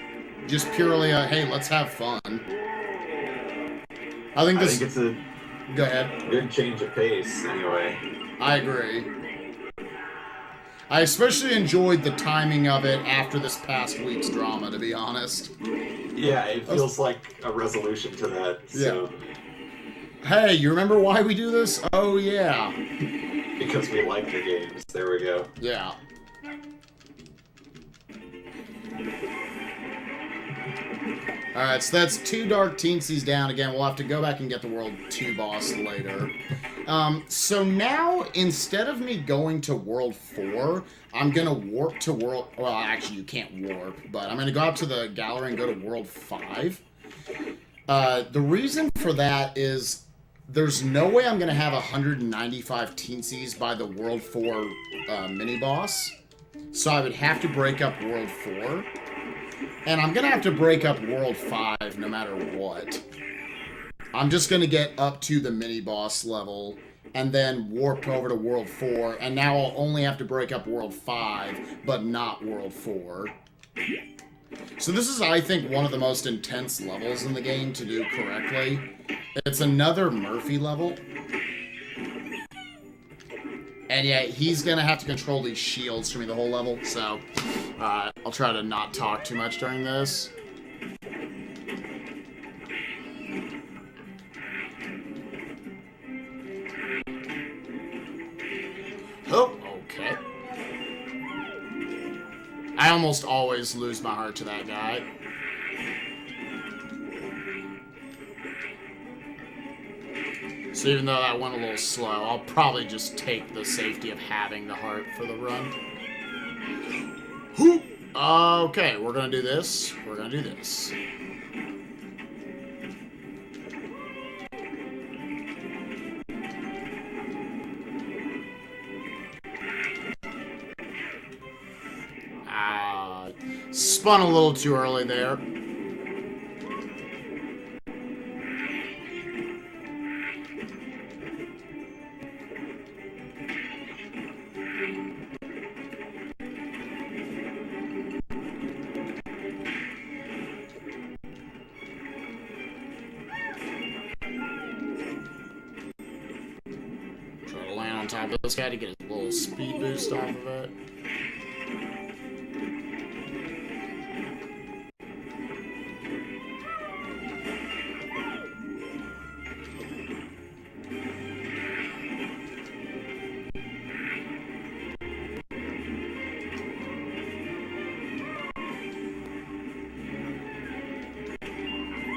Just purely a, hey, let's have fun. I think it's a go ahead. Good change of pace, anyway. I agree. I especially enjoyed the timing of it after this past week's drama, to be honest. Yeah, it feels like a resolution to that. So. Yeah. Hey, you remember why we do this? Oh, yeah. Because we like the games. There we go. Yeah. Alright, so that's 2 Dark Teensies down again. We'll have to go back and get the World 2 boss later. So now, instead of me going to World 4, I'm going to warp to World... Well, actually, you can't warp, but I'm going to go up to the gallery and go to World 5. The reason for that is there's no way I'm going to have 195 Teensies by the World 4 mini-boss. So I would have to break up World 4. And I'm going to have to break up World 5 no matter what. I'm just going to get up to the mini-boss level and then warp over to World 4. And now I'll only have to break up World 5, but not World 4. So this is, I think, one of the most intense levels in the game to do correctly. It's another Murphy level. And yeah, he's going to have to control these shields for me the whole level, so I'll try to not talk too much during this. Oh, okay. I almost always lose my heart to that guy. So even though that went a little slow, I'll probably just take the safety of having the heart for the run. Okay, we're gonna do this. We're gonna do this. Spun a little too early there. Try to land on top of this guy to get a little speed boost off of it.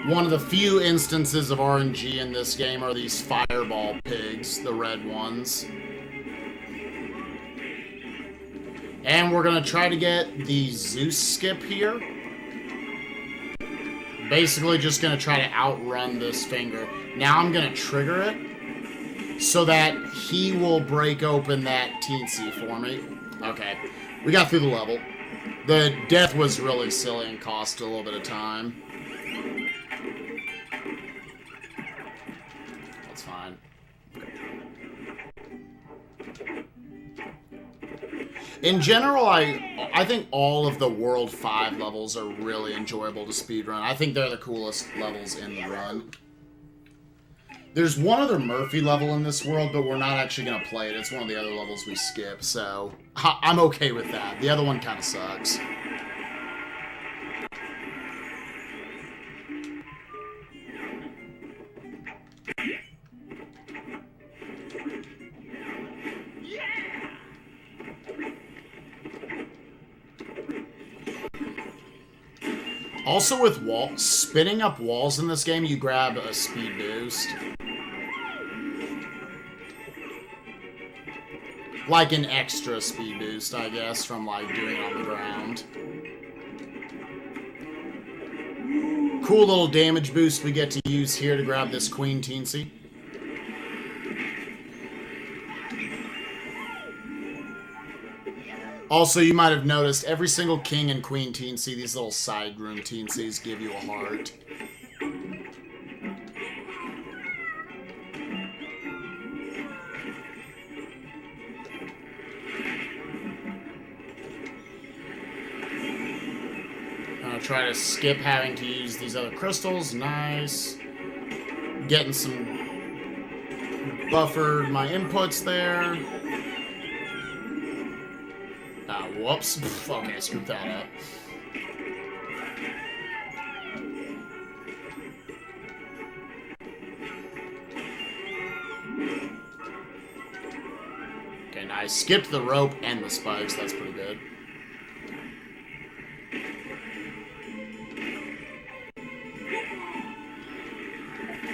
One of the few instances of RNG in this game are these fireball pigs, the red ones. And we're going to try to get the Zeus skip here. Basically just going to try to outrun this finger. Now I'm going to trigger it so that he will break open that teensy for me. Okay, we got through the level. The death was really silly and cost a little bit of time. That's fine. In general, I think all of the World 5 levels are really enjoyable to speedrun. I think they're the coolest levels in the run. There's one other Murphy level in this world, but we're not actually going to play it. It's one of the other levels we skip, so I'm okay with that. The other one kind of sucks. Also with spinning up walls in this game, you grab a speed boost. Like an extra speed boost, I guess, from like doing it on the ground. Cool little damage boost we get to use here to grab this Queen Teensy. Also, you might have noticed every single King and Queen Teensy, these little side room Teensies give you a heart. I'm gonna try to skip having to use these other crystals. Nice. Getting some buffered my inputs there. Whoops. Okay, I screwed that up. Okay, now I skipped the rope and the spikes. That's pretty good.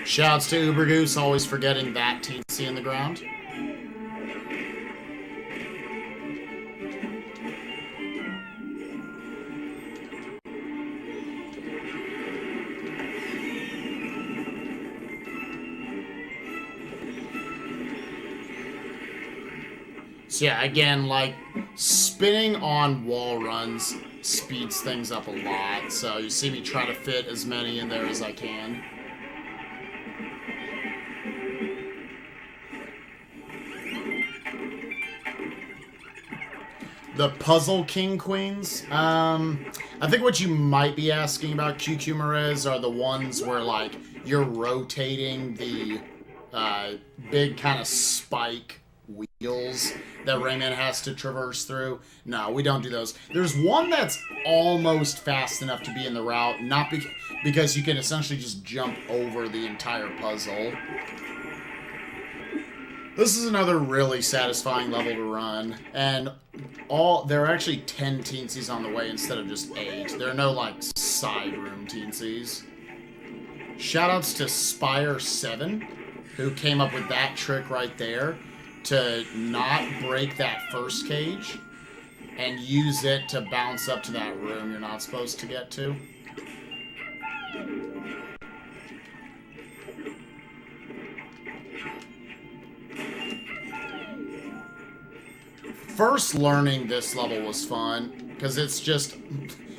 Shouts to Uber Goose, always forgetting that TC in the ground. So yeah, again, like, spinning on wall runs speeds things up a lot, so you see me try to fit as many in there as I can. The Puzzle King Queens, I think what you might be asking about Cucumares are the ones where, like, you're rotating the big kind of spike wheels that Rayman has to traverse through. No, we don't do those. There's one that's almost fast enough to be in the route, not because you can essentially just jump over the entire puzzle. This is another really satisfying level to run, and there are actually 10 teensies on the way instead of just 8. There are no, like, side room teensies. Shoutouts to Spire7, who came up with that trick right there to not break that first cage and use it to bounce up to that room you're not supposed to get to. First learning this level was fun, because it's just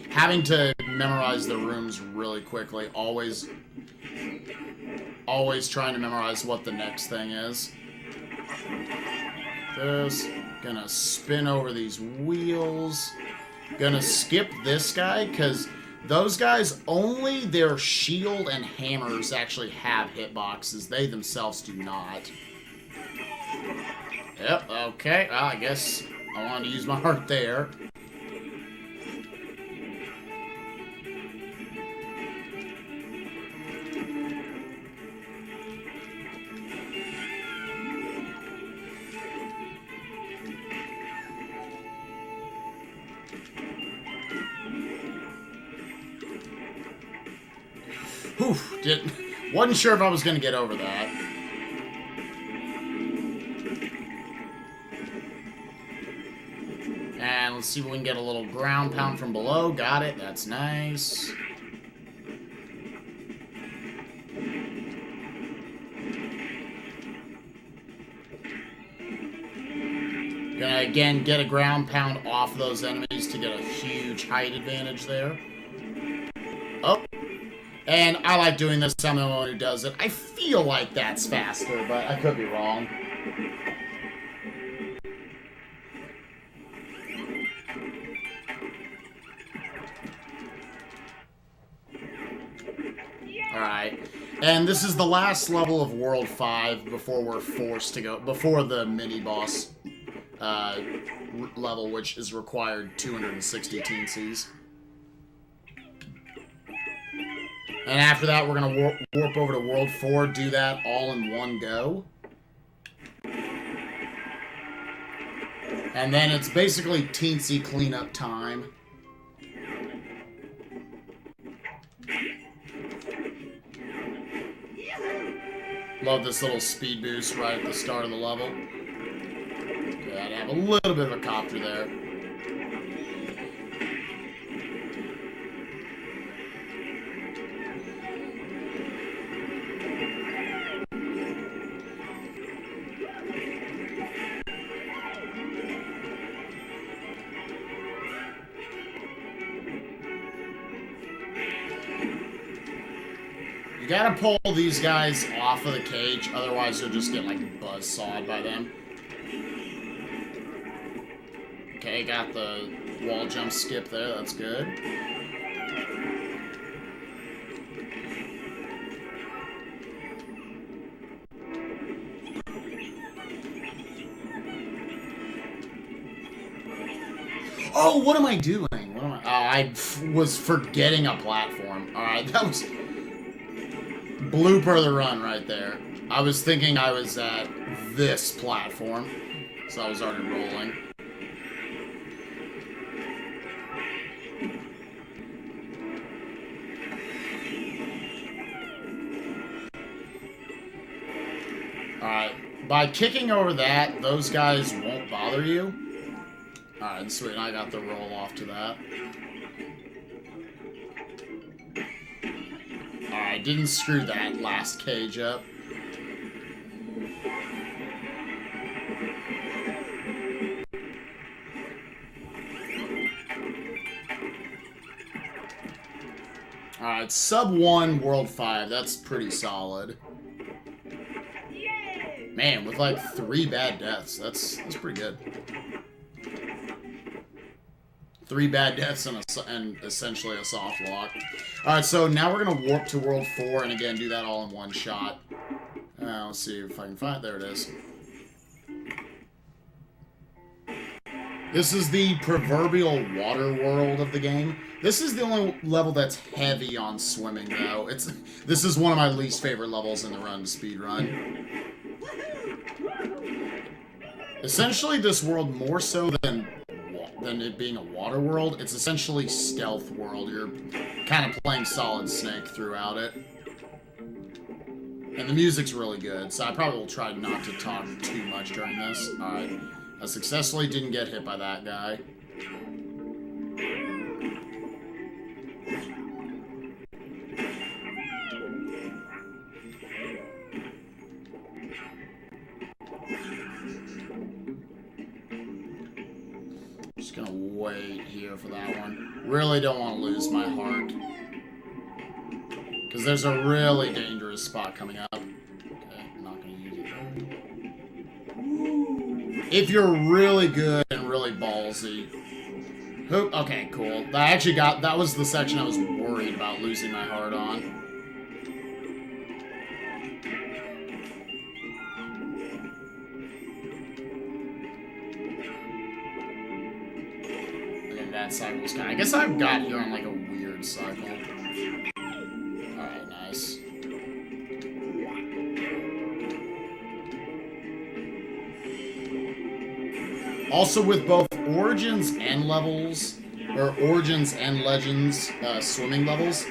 having to memorize the rooms really quickly, always trying to memorize what the next thing is. This, gonna spin over these wheels, gonna skip this guy, because those guys, only their shield and hammers actually have hitboxes, they themselves do not. Yep, okay, well, I guess I wanted to use my heart there. Whew, wasn't sure if I was going to get over that. And let's see if we can get a little ground pound from below. Got it. That's nice. Gonna, again, get a ground pound off those enemies to get a huge height advantage there. Oh. And I like doing this. I'm the one who does it. I feel like that's faster, but I could be wrong. Alright, and this is the last level of World 5 before we're forced to go, before the mini-boss level, which is required 260 teensies. And after that, we're going to warp over to World 4, do that all in one go. And then it's basically teensy cleanup time. Love this little speed boost right at the start of the level. Gotta have a little bit of a copter there. You gotta pull these guys off of the cage, otherwise you'll just get, like, buzzsawed by them. Okay, got the wall jump skip there, that's good. Oh, what am I doing? What am I... Oh, I was forgetting a platform. Alright, that was... blooper of the run right there. I was thinking I was at this platform, so I was already rolling. Alright, by kicking over that, those guys won't bother you. Alright, sweet, I got the roll off to that. Alright, didn't screw that last cage up. Alright, sub 1, World 5. That's pretty solid. Man, with like 3 bad deaths. That's pretty good. 3 bad deaths and essentially a soft lock. Alright, so now we're going to warp to World 4 and again do that all in one shot. Let's see if I can find it. There it is. This is the proverbial water world of the game. This is the only level that's heavy on swimming, though. This is one of my least favorite levels in the run to speedrun. Essentially, this world, more so than it being a water world, it's essentially stealth world. You're kind of playing Solid Snake throughout it. And the music's really good, so I probably will try not to talk too much during this. Alright. I successfully didn't get hit by that guy. Just gonna wait here for that one. Really don't want to lose my heart. Because there's a really dangerous spot coming up. Okay, I'm not gonna use it there. If you're really good and really ballsy. Okay, cool. That was the section I was worried about losing my heart on. Okay, that cycle's kind of... I guess I've got here on like a weird cycle. Alright, nice. Also, with both Origins and Levels, or Origins and Legends swimming levels,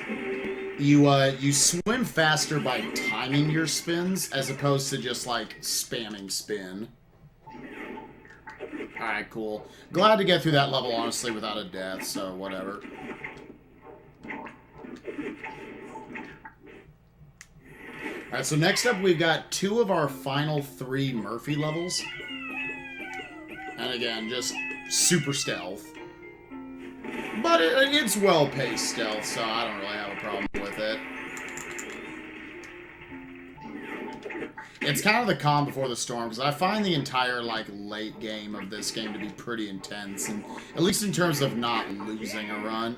you swim faster by timing your spins as opposed to just like spamming spin. Alright, cool. Glad to get through that level, honestly, without a death, so whatever. Alright, so next up we've got 2 of our final 3 Murphy levels. And again, just super stealth. But it's well-paced stealth, so I don't really have a problem with it. It's kind of the calm before the storm, because I find the entire, like, late game of this game to be pretty intense, and at least in terms of not losing a run.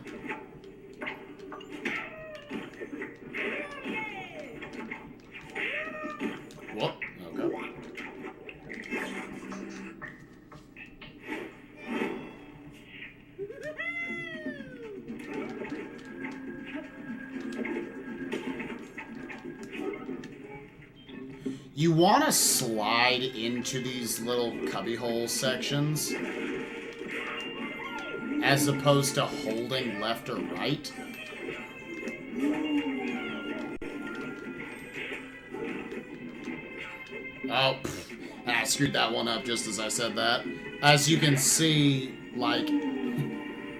Whoop. Okay. You want to slide into these little cubbyhole sections as opposed to holding left or right. Oh, I screwed that one up just as I said that. As you can see, like,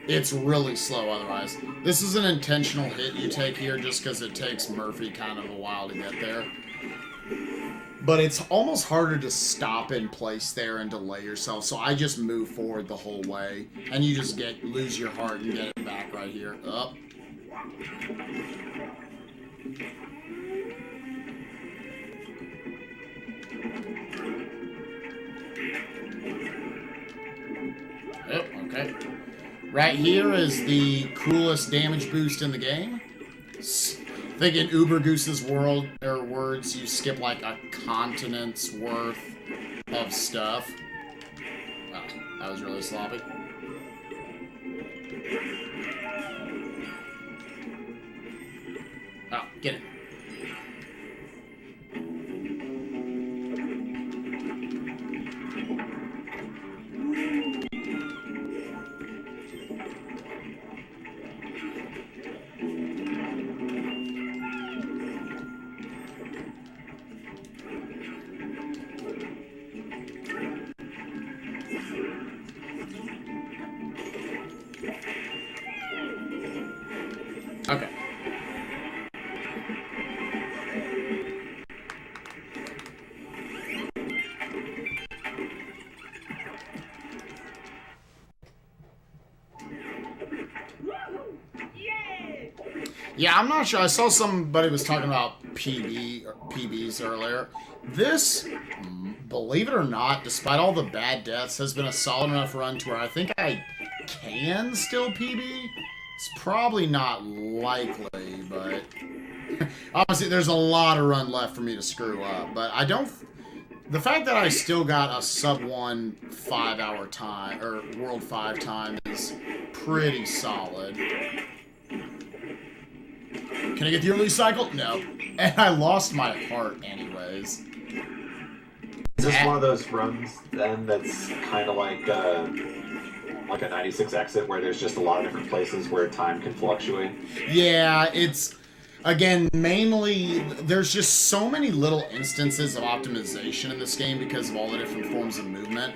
it's really slow otherwise. This is an intentional hit you take here just because it takes Murphy kind of a while to get there. But it's almost harder to stop in place there and delay yourself, so I just move forward the whole way, and you just lose your heart and get it back right here. Up. Oh, okay. Right here is the coolest damage boost in the game. I think in Uber Goose's words, you skip like a continent's worth of stuff. Wow, that was really sloppy. Oh, get it. Okay. Yeah, I'm not sure. I saw somebody was talking about PBs earlier. This, believe it or not, despite all the bad deaths, has been a solid enough run to where I think I can still PB. It's probably not likely, but obviously there's a lot of run left for me to screw up. But I don't. The fact that I still got a sub 1 5-hour time or World 5 time is pretty solid. Can I get the early cycle? No. And I lost my heart anyways. Is this one of those runs then that's kind of like a 96 exit where there's just a lot of different places where time can fluctuate? Yeah, it's, again, mainly, there's just so many little instances of optimization in this game because of all the different forms of movement.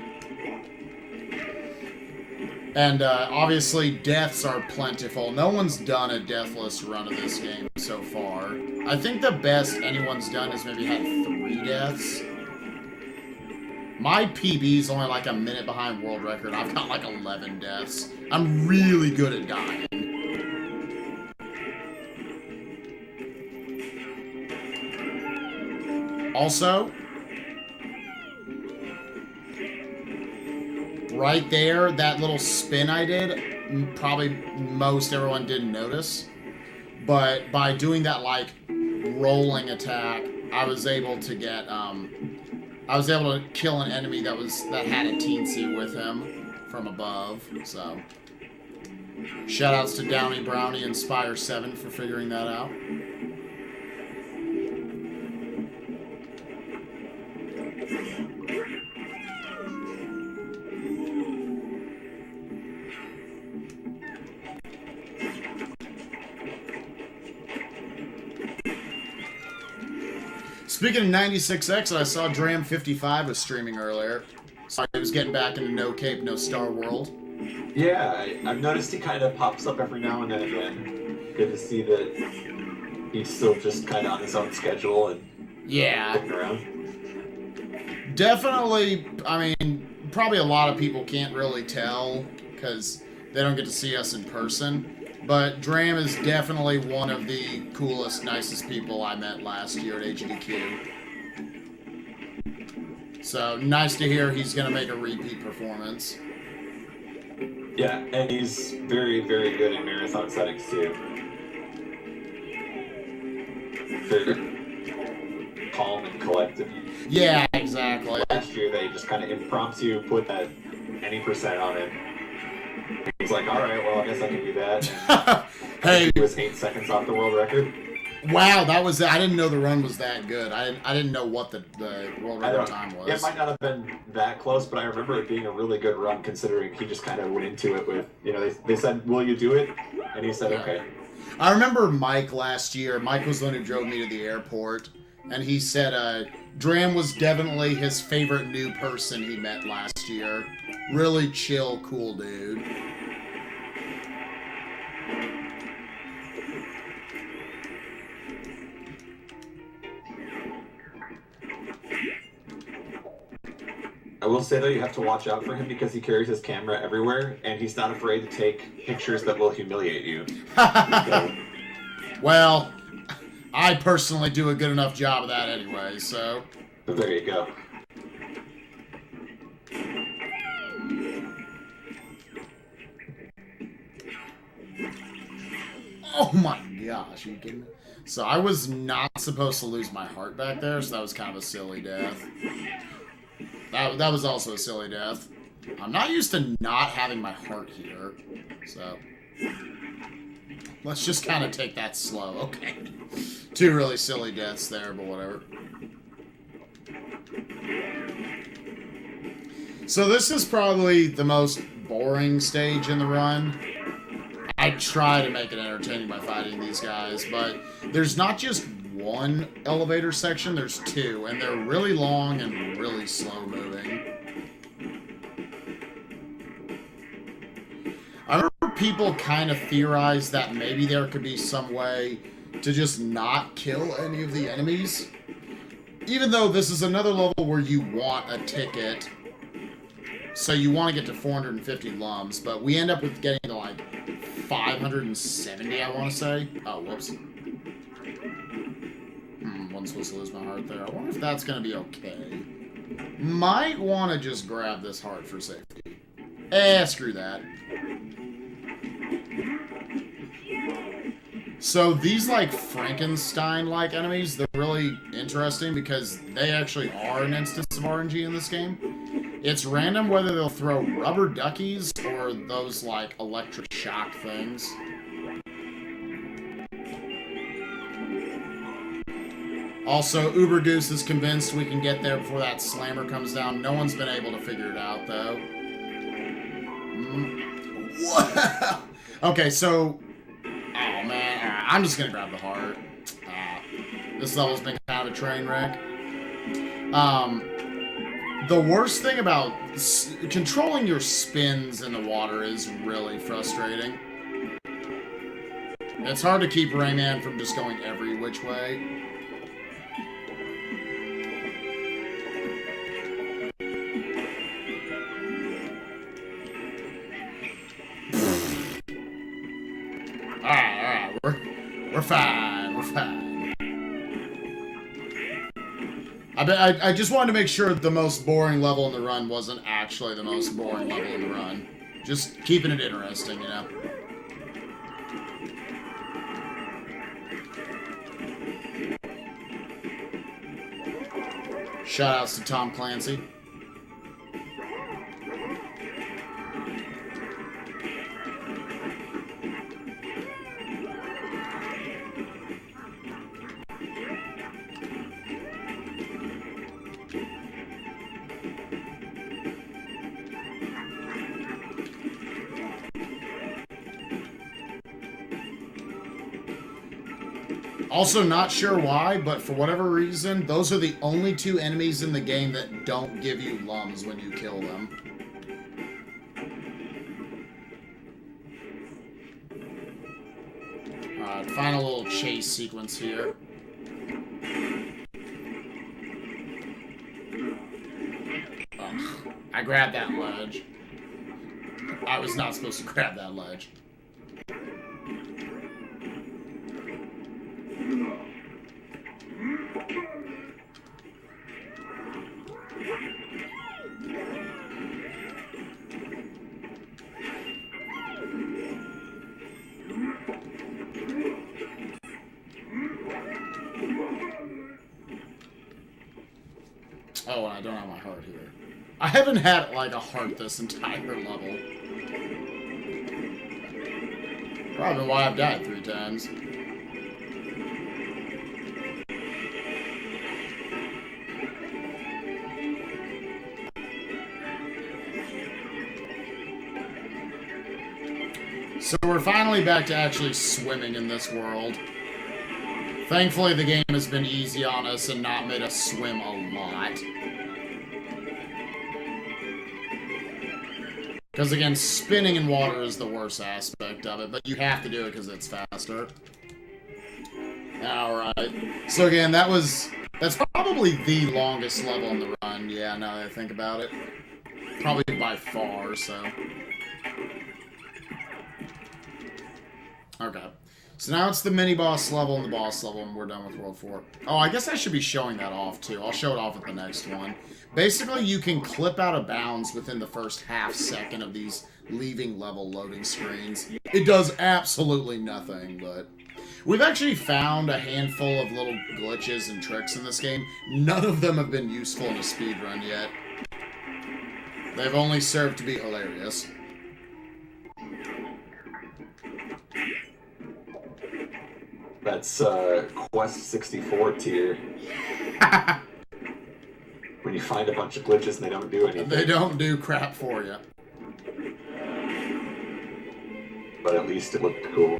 And obviously, deaths are plentiful. No one's done a deathless run of this game so far. I think the best anyone's done is maybe had 3 deaths. My PB's only like a minute behind world record. I've got like 11 deaths. I'm really good at dying. Also, right there, that little spin I did, probably most everyone didn't notice. But by doing that, like, rolling attack, I was able to get, I was able to kill an enemy that had a teensy with him from above, so. Shoutouts to Downey Brownie and Spire7 for figuring that out. Speaking of 96X, I saw Dram55 was streaming earlier. So he was getting back into No Cape, No Star World. Yeah, I've noticed he kind of pops up every now and then again. Good to see that he's still just kind of on his own schedule and sticking around. Definitely, I mean, probably a lot of people can't really tell because they don't get to see us in person. But Dram is definitely one of the coolest, nicest people I met last year at HDQ. So, nice to hear he's going to make a repeat performance. Yeah, and he's very, very good in marathon settings, too. Very calm and collected. Yeah, exactly. Last year, they just kind of impromptu put that any percent on it. He's like, alright, well, I guess I can do that. Hey. He was 8 seconds off the world record. Wow, that was... I didn't know the run was that good. I didn't know what the world record time was. It might not have been that close, but I remember it being a really good run considering he just kind of went into it with, you know, they said, will you do it? And he said, okay. I remember Mike last year. Mike was the one who drove me to the airport, and he said Dram was definitely his favorite new person he met last year. Really chill, cool dude. I will say, though, you have to watch out for him because he carries his camera everywhere, and he's not afraid to take pictures that will humiliate you. So. Well, I personally do a good enough job of that anyway, so... But there you go. Oh my gosh, are you kidding me? So I was not supposed to lose my heart back there, so that was kind of a silly death. That was also a silly death. I'm not used to not having my heart here, so... Let's just kind of take that slow, okay. 2 really silly deaths there, but whatever. So this is probably the most boring stage in the run. I try to make it entertaining by fighting these guys, but there's not just one elevator section, there's 2, and they're really long and really slow moving. I remember people kind of theorized that maybe there could be some way to just not kill any of the enemies. Even though this is another level where you want a ticket, so you want to get to 450 lums, but we end up with getting to like 570, I want to say. Oh, whoops. Wasn't supposed to lose my heart there. I wonder if that's going to be okay. Might want to just grab this heart for safety. Screw that. So these, like, Frankenstein-like enemies, they're really interesting because they actually are an instance of RNG in this game. It's random whether they'll throw rubber duckies or those, like, electric shock things. Also, Uber Goose is convinced we can get there before that slammer comes down. No one's been able to figure it out, though. Wow! Okay, so... Oh, man. Alright, I'm just gonna grab the heart. This level's been kind of a train wreck. The worst thing about controlling your spins in the water is really frustrating. It's hard to keep Rayman from just going every which way. Alright, we're fine, we're fine. I just wanted to make sure the most boring level in the run wasn't actually the most boring level in the run. Just keeping it interesting, you know? Shoutouts to Tom Clancy. Also, not sure why, but for whatever reason, those are the only two enemies in the game that don't give you lums when you kill them. Alright, final little chase sequence here. Ugh, I grabbed that ledge. I was not supposed to grab that ledge. Oh, and I don't have my heart here. I haven't had, like, a heart this entire level. Probably why I've died 3 times. So we're finally back to actually swimming in this world. Thankfully, the game has been easy on us and not made us swim a lot. Because again, spinning in water is the worst aspect of it, but you have to do it because it's faster. Alright. So again, that's probably the longest level in the run, yeah, now that I think about it. Probably by far, so. Okay. So now it's the mini-boss level and the boss level, and we're done with World 4. Oh, I guess I should be showing that off, too. I'll show it off at the next one. Basically, you can clip out of bounds within the first half second of these leaving level loading screens. It does absolutely nothing, but... We've actually found a handful of little glitches and tricks in this game. None of them have been useful in a speedrun yet. They've only served to be hilarious. That's Quest 64 tier. When you find a bunch of glitches and they don't do anything. They don't do crap for you. But at least it looked cool.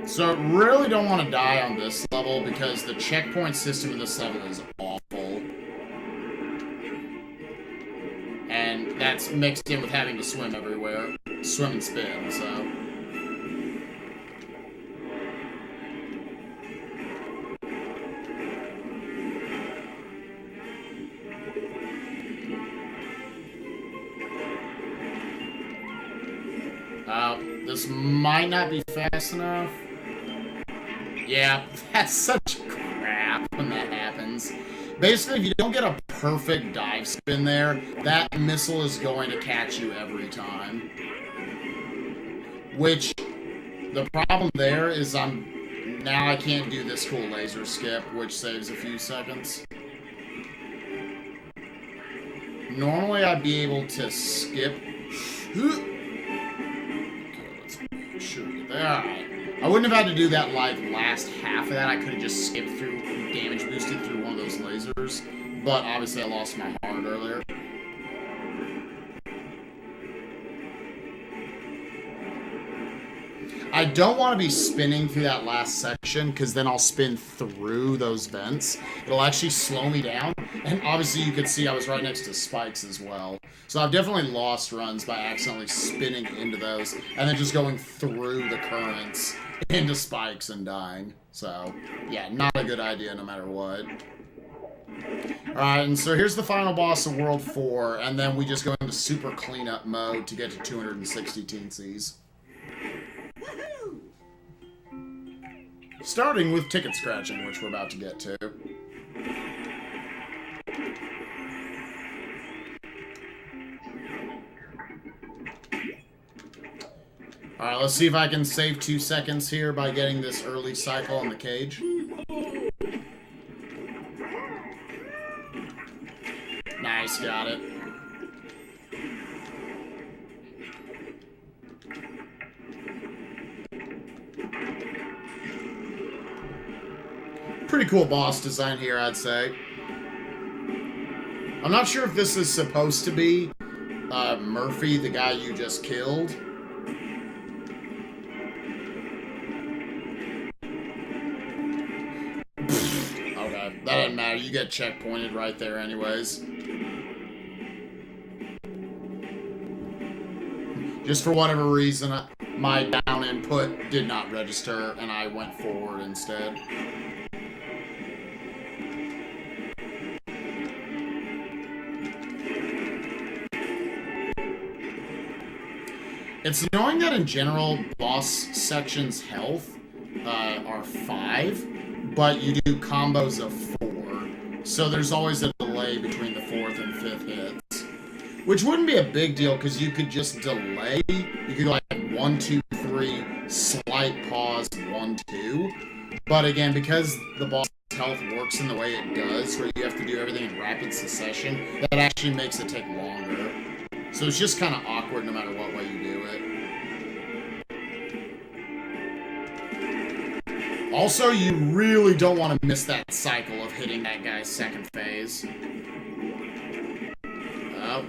So I really don't want to die on this level because the checkpoint system in this level is awful. And that's mixed in with having to swim everywhere. Swim and spin, so... This might not be fast enough. Yeah, that's such crap when that happens. Basically, if you don't get a perfect dive spin there, that missile is going to catch you every time. Which, the problem there is now I can't do this cool laser skip, which saves a few seconds. Normally I'd be able to skip. Okay, let's make sure we get there. Alright. I wouldn't have had to do that like last half of that. I could have just skipped through, damage boosted through one of those lasers. But obviously I lost my heart earlier. I don't want to be spinning through that last section, because then I'll spin through those vents. It'll actually slow me down. And obviously you could see I was right next to spikes as well. So I've definitely lost runs by accidentally spinning into those, and then just going through the currents into spikes and dying. So, yeah, not a good idea no matter what. Alright, and so here's the final boss of World 4, and then we just go into super cleanup mode to get to 260 teensies. Starting with ticket scratching, which we're about to get to. Alright, let's see if I can save 2 seconds here by getting this early cycle in the cage. Nice, got it. Pretty cool boss design here, I'd say. I'm not sure if this is supposed to be Murphy, the guy you just killed. Okay, that doesn't matter. You get checkpointed right there anyways. Just for whatever reason, my down input did not register, and I went forward instead. It's annoying that in general, boss sections' health are 5, but you do combos of 4. So there's always a delay between the 4th and 5th hits. Which wouldn't be a big deal, because you could just delay. You could go like 1, 2, 3, slight pause, 1, 2. But again, because the boss health works in the way it does, where you have to do everything in rapid succession, that actually makes it take longer. So it's just kind of awkward no matter what way you do it. Also, you really don't want to miss that cycle of hitting that guy's second phase. Oh,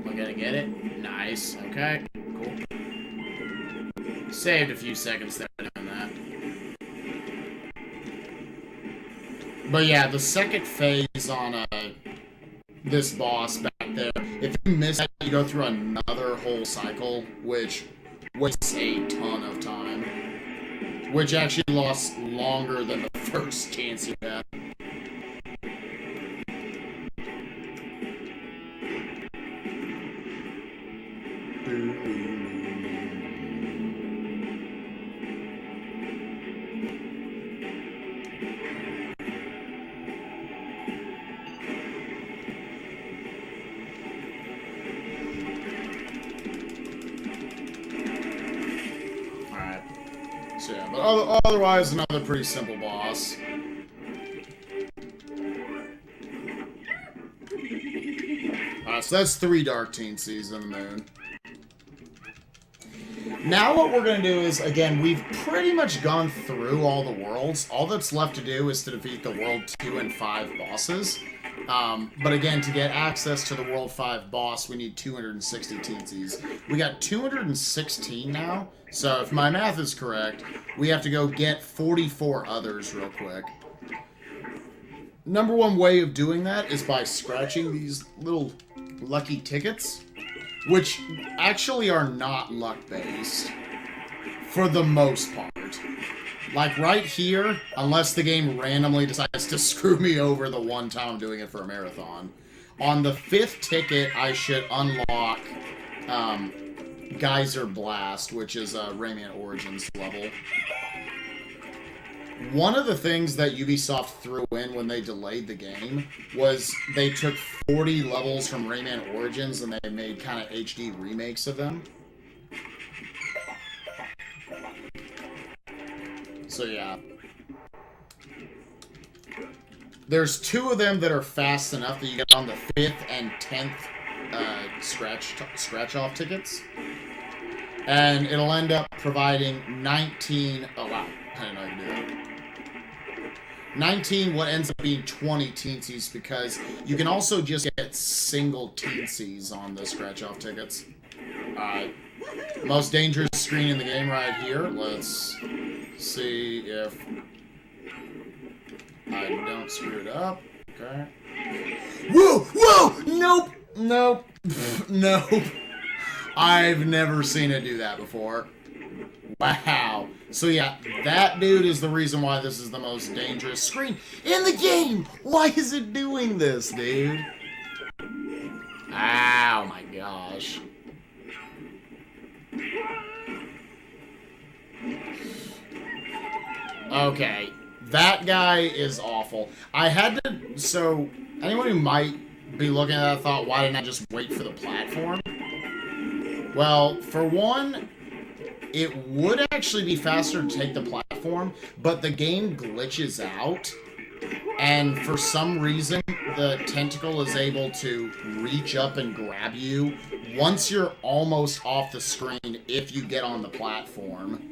we're gonna get it. Nice. Okay, cool. Saved a few seconds there doing that. But yeah, the second phase on this boss back there, if you miss it, you go through another whole cycle, which wastes a ton of time. Which actually lasts longer than the first chance you had. So yeah, but otherwise, another pretty simple boss. Alright, so that's 3 Dark Teensies in the moon. Now what we're going to do is, again, we've pretty much gone through all the worlds. All that's left to do is to defeat the World 2 and 5 bosses. But again, to get access to the World 5 boss, we need 260 teensies. We got 216 now, so if my math is correct, we have to go get 44 others real quick. Number one way of doing that is by scratching these little lucky tickets, which actually are not luck-based, for the most part. Like right here, unless the game randomly decides to screw me over the one time I'm doing it for a marathon, on the 5th ticket I should unlock Geyser Blast, which is a Rayman Origins level. One of the things that Ubisoft threw in when they delayed the game was they took 40 levels from Rayman Origins and they made kind of HD remakes of them. So yeah. There's 2 of them that are fast enough that you get on the 5th and 10th scratch-off tickets. And it'll end up providing 19... Oh, wow. I didn't know I could do that. 19 what ends up being 20 teensies because you can also just get single teensies on the scratch-off tickets. Alright. Most dangerous screen in the game right here. Let's see if I don't screw it up. Okay. Whoa! Whoa! Nope! Nope. Nope. I've never seen it do that before. Wow. So yeah, that dude is the reason why this is the most dangerous screen in the game. Why is it doing this, dude? Oh my gosh. Okay. That guy is awful. I had to... So, anyone who might be looking at that thought, why didn't I just wait for the platform? Well, for one... It would actually be faster to take the platform, but the game glitches out, and for some reason, the tentacle is able to reach up and grab you once you're almost off the screen if you get on the platform.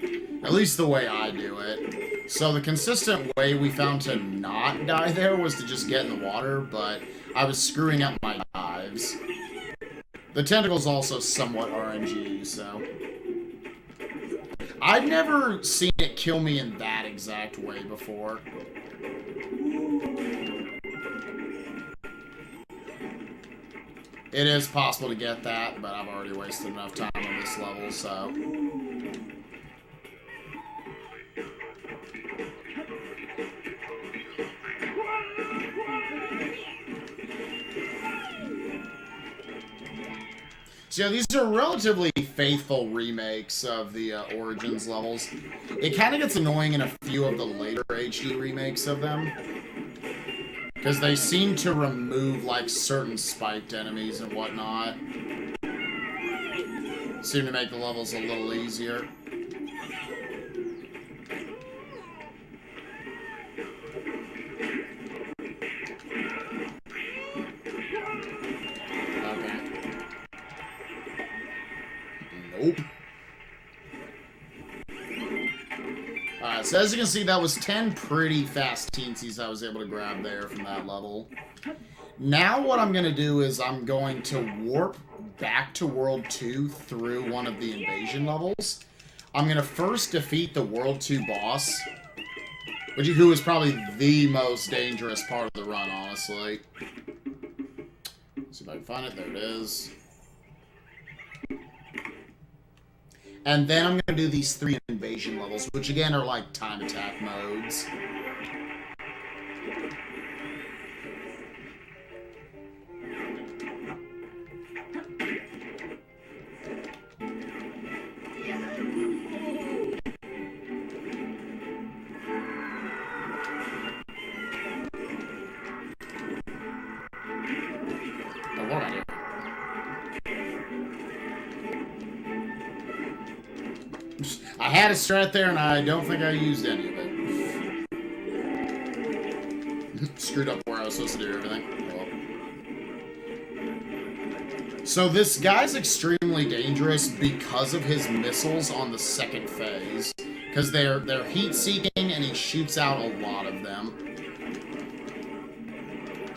At least the way I do it. So the consistent way we found to not die there was to just get in the water, but I was screwing up my dives. The tentacle's also somewhat RNG, so... I've never seen it kill me in that exact way before. It is possible to get that, but I've already wasted enough time on this level, so... So yeah, these are relatively faithful remakes of the Origins levels. It kind of gets annoying in a few of the later HD remakes of them, because they seem to remove, like, certain spiked enemies and whatnot. Seem to make the levels a little easier. Nope. Alright, so as you can see, that was 10 pretty fast teensies I was able to grab there from that level. Now what I'm going to do is I'm going to warp back to World 2 through one of the invasion levels. I'm going to first defeat the World 2 boss, who is probably the most dangerous part of the run, honestly. Let's see if I can find it. There it is. And then I'm going to do these 3 invasion levels, which again are like time attack modes. Oh, what am I doing? I had a strat there, and I don't think I used any of it. Screwed up where I was supposed to do everything. Well. So this guy's extremely dangerous because of his missiles on the second phase. Because they're heat-seeking, and he shoots out a lot of them.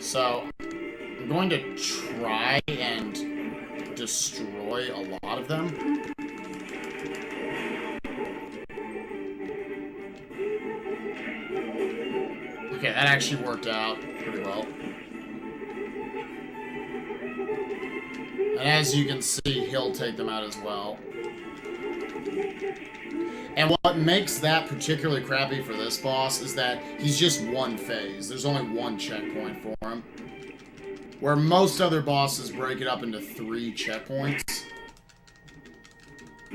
So, I'm going to try and destroy a lot of them. Okay, that actually worked out pretty well. And as you can see, he'll take them out as well. And what makes that particularly crappy for this boss is that he's just one phase. There's only one checkpoint for him. Where most other bosses break it up into 3 checkpoints.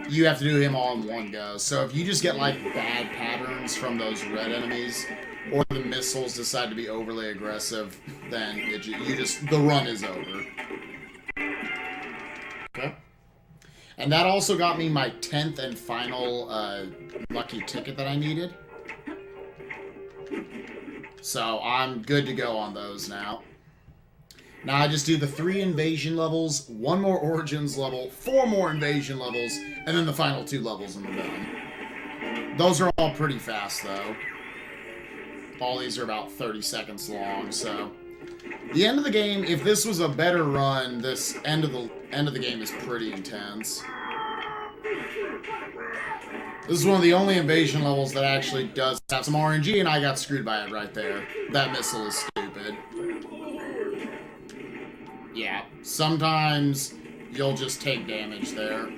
you have to do him all in one go. So if you just get like bad patterns from those red enemies, or the missiles decide to be overly aggressive, then the run is over. Okay. And that also got me my 10th and final lucky ticket that I needed. So I'm good to go on those now. Now I just do the 3 invasion levels, 1 more origins level, 4 more invasion levels, and then the final 2 levels and we're done. Those are all pretty fast though. All these are about 30 seconds long, so the end of the game, if this was a better run, this end of the game is pretty intense. This is one of the only invasion levels that actually does have some RNG, and I got screwed by it right there. That missile is stupid. Yeah, sometimes you'll just take damage there.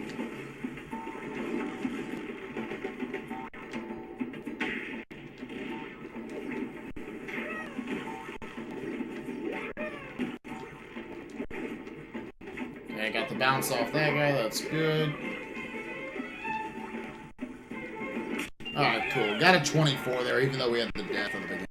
Okay, got the bounce off that guy, that's good. Alright, cool. Got a 24 there, even though we had the death at the beginning.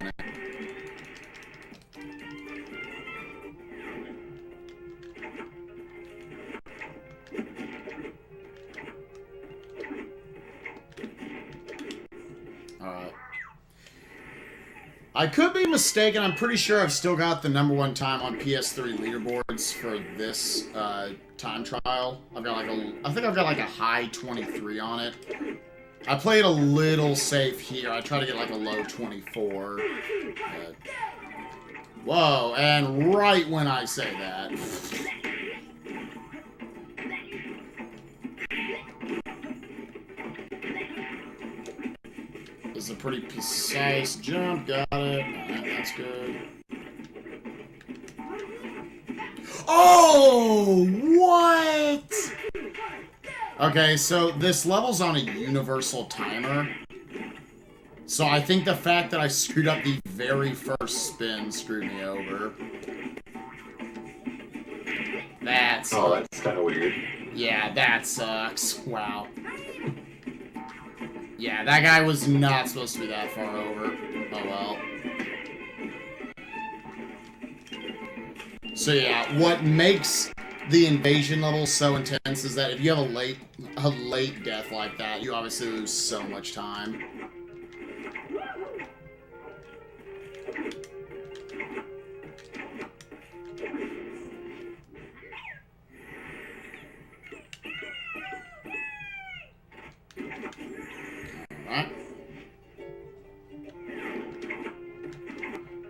Alright. I could be mistaken. I'm pretty sure I've still got the #1 time on PS3 leaderboards for this time trial. I think I've got like a high 23 on it. I played a little safe here. I try to get like a low 24. Whoa, and right when I say that. This is a pretty precise jump. Got it. Alright, that's good. Oh, what? Okay, so this level's on a universal timer. So I think the fact that I screwed up the very first spin screwed me over. That's... Oh, that's kind of weird. Yeah, that sucks. Wow. Yeah, that guy was not supposed to be that far over. Oh well. So yeah, what makes the invasion level so intense is that if you have a late death like that, you obviously lose so much time. Alright.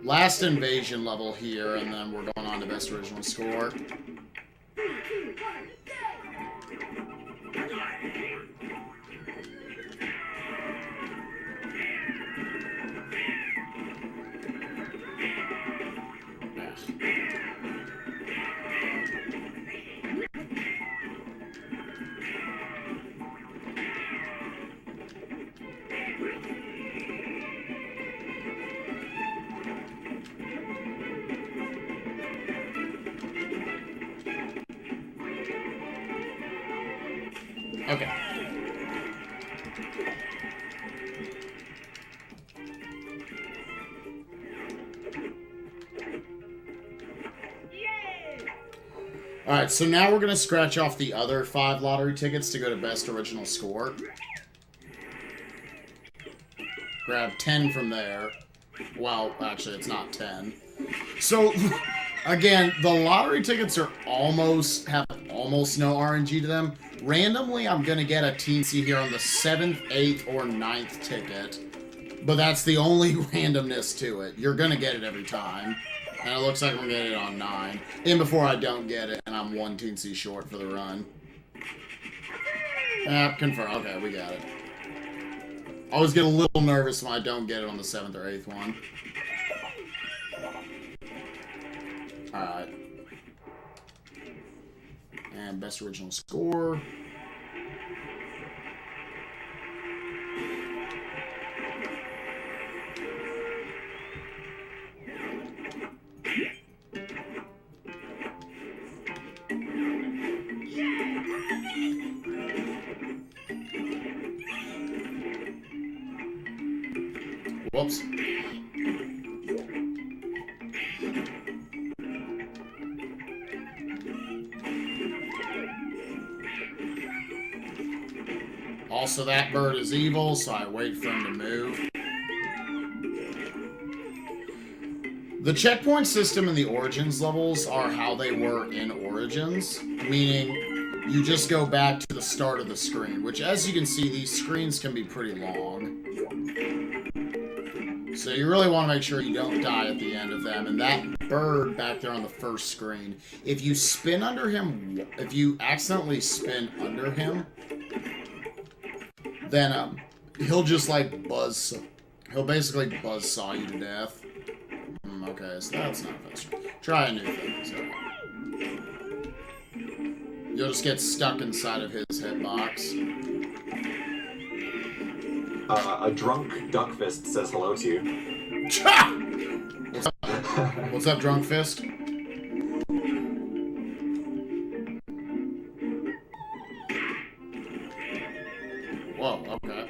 Last invasion level here, and then we're going on to best original score. Okay. Alright, so now we're going to scratch off the other 5 lottery tickets to go to best original score. Grab 10 from there. Well, actually, it's not 10. So, again, the lottery tickets have almost no RNG to them. Randomly, I'm going to get a teensy here on the 7th, 8th, or 9th ticket. But that's the only randomness to it. You're going to get it every time. And it looks like I'm going to get it on 9. And before I don't get it, and I'm 1 teensy short for the run. Confirm. Okay, we got it. I always get a little nervous when I don't get it on the 7th or 8th one. Alright. And best original score. Whoops. Also, that bird is evil, so I wait for him to move. The checkpoint system in the Origins levels are how they were in Origins, meaning you just go back to the start of the screen, which, as you can see, these screens can be pretty long. So you really want to make sure you don't die at the end of them. And that bird back there on the first screen, if you spin under him, if you accidentally spin under him, then he'll just like he'll basically buzzsaw you to death. Okay, so that's not best. Try a new thing. So you'll just get stuck inside of his hitbox. A drunk Duck Fist says hello to you. What's up? What's up, Drunk Fist? Whoa, okay.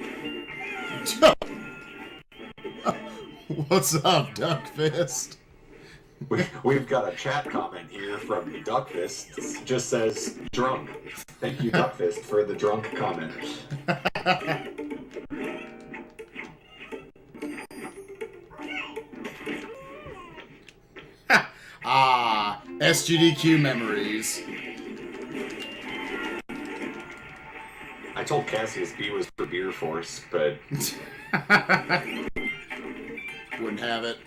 What's up, Duck Fist? We've got a chat comment here from Duck Fist. It just says, drunk. Thank you, Duck Fist, for the drunk comment. SGDQ memories. I told Cassius B was for Beer Force, but... Wouldn't have it.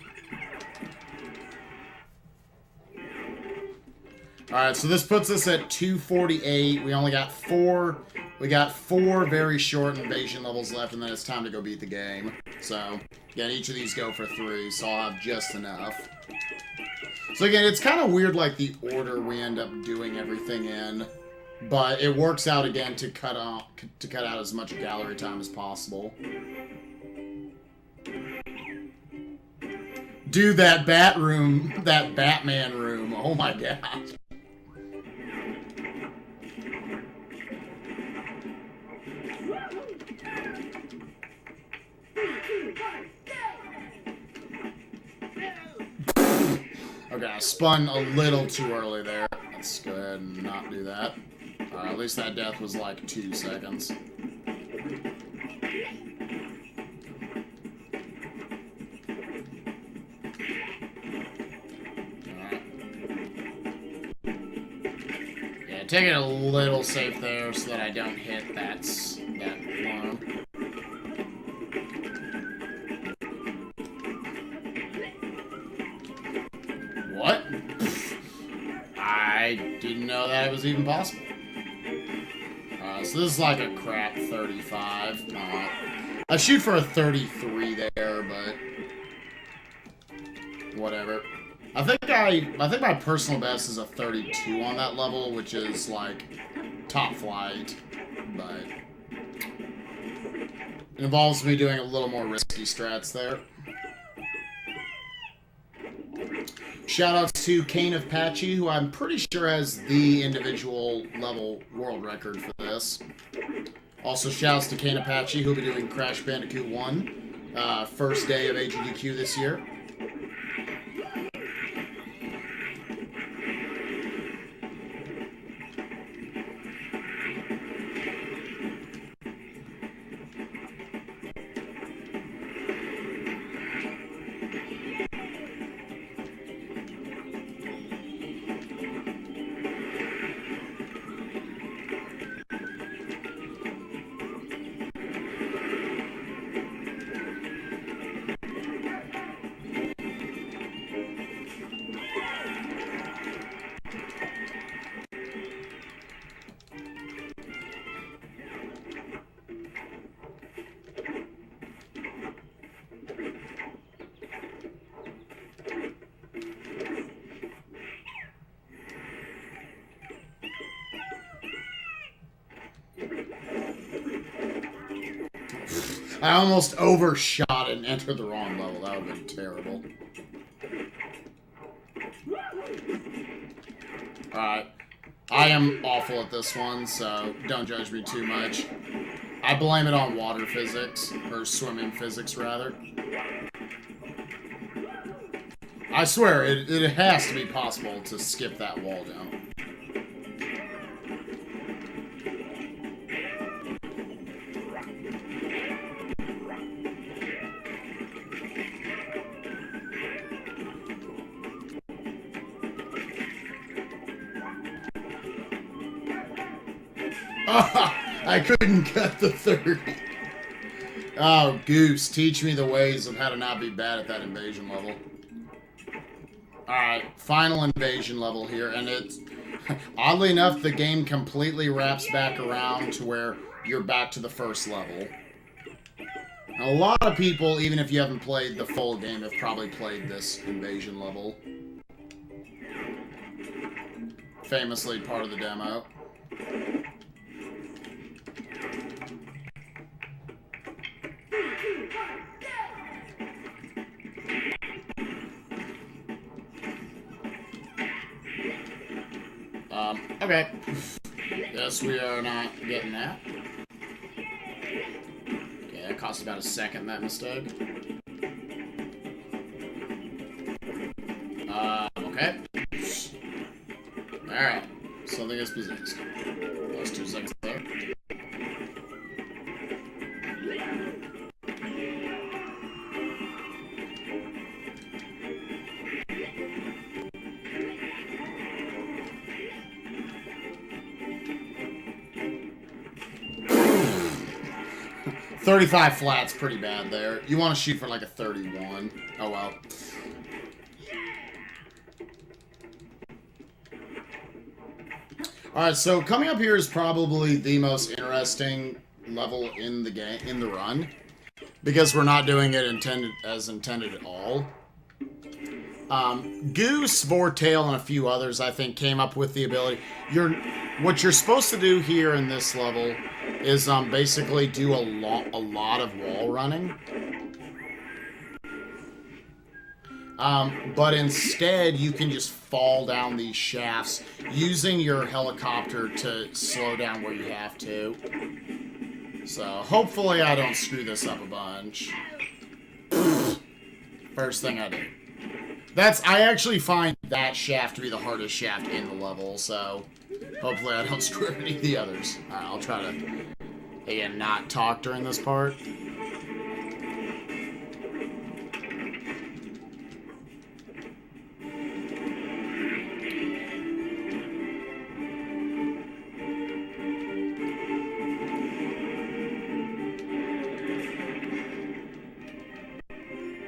Alright, so this puts us at 248. We only got four. We got 4 very short invasion levels left, and then it's time to go beat the game. So, again, each of these go for 3, so I'll have just enough. So again, it's kind of weird, like, the order we end up doing everything in. But it works out, again, to cut out as much gallery time as possible. Dude, that Batman room, oh my god. Okay, I spun a little too early there. Let's go ahead and not do that. At least that death was like 2 seconds. Yeah, take it a little safe there so that I don't hit that one. What? I didn't know that it was even possible. So this is like a crap 35. I shoot for a 33 there, but whatever. I think my personal best is a 32 on that level, which is like top flight, but it involves me doing a little more risky strats there. Shoutouts to Kane of Patchy, who I'm pretty sure has the individual level world record for this. Also, shoutouts to Kane of Patchy, who'll be doing Crash Bandicoot 1, first day of AGDQ this year. I almost overshot and entered the wrong level. That would have been terrible. Alright. I am awful at this one, so don't judge me too much. I blame it on water physics, or swimming physics, rather. I swear, it has to be possible to skip that wall down. I couldn't cut the 30. Oh, Goose, teach me the ways of how to not be bad at that invasion level. Alright, final invasion level here, and it's... Oddly enough, the game completely wraps back around to where you're back to the first level. Now, a lot of people, even if you haven't played the full game, have probably played this invasion level. Famously part of the demo. Okay. Guess we are not getting that. Okay, that cost about a second, that mistake. Okay. Alright. Something is possessed. Lost 2 seconds there. $35 flat's pretty bad there. You want to shoot for like a 31. Oh well. Alright, so coming up here is probably the most interesting level in the game, in the run. Because we're not doing it as intended at all. Goose, Vortail, and a few others, I think, came up with the ability. What you're supposed to do here in this level is basically do a lot of wall running. But instead, you can just fall down these shafts using your helicopter to slow down where you have to. So, hopefully I don't screw this up a bunch. First thing I do. I actually find that shaft to be the hardest shaft in the level, so hopefully I don't screw up any of the others. Alright, I'll try to, again, not talk during this part.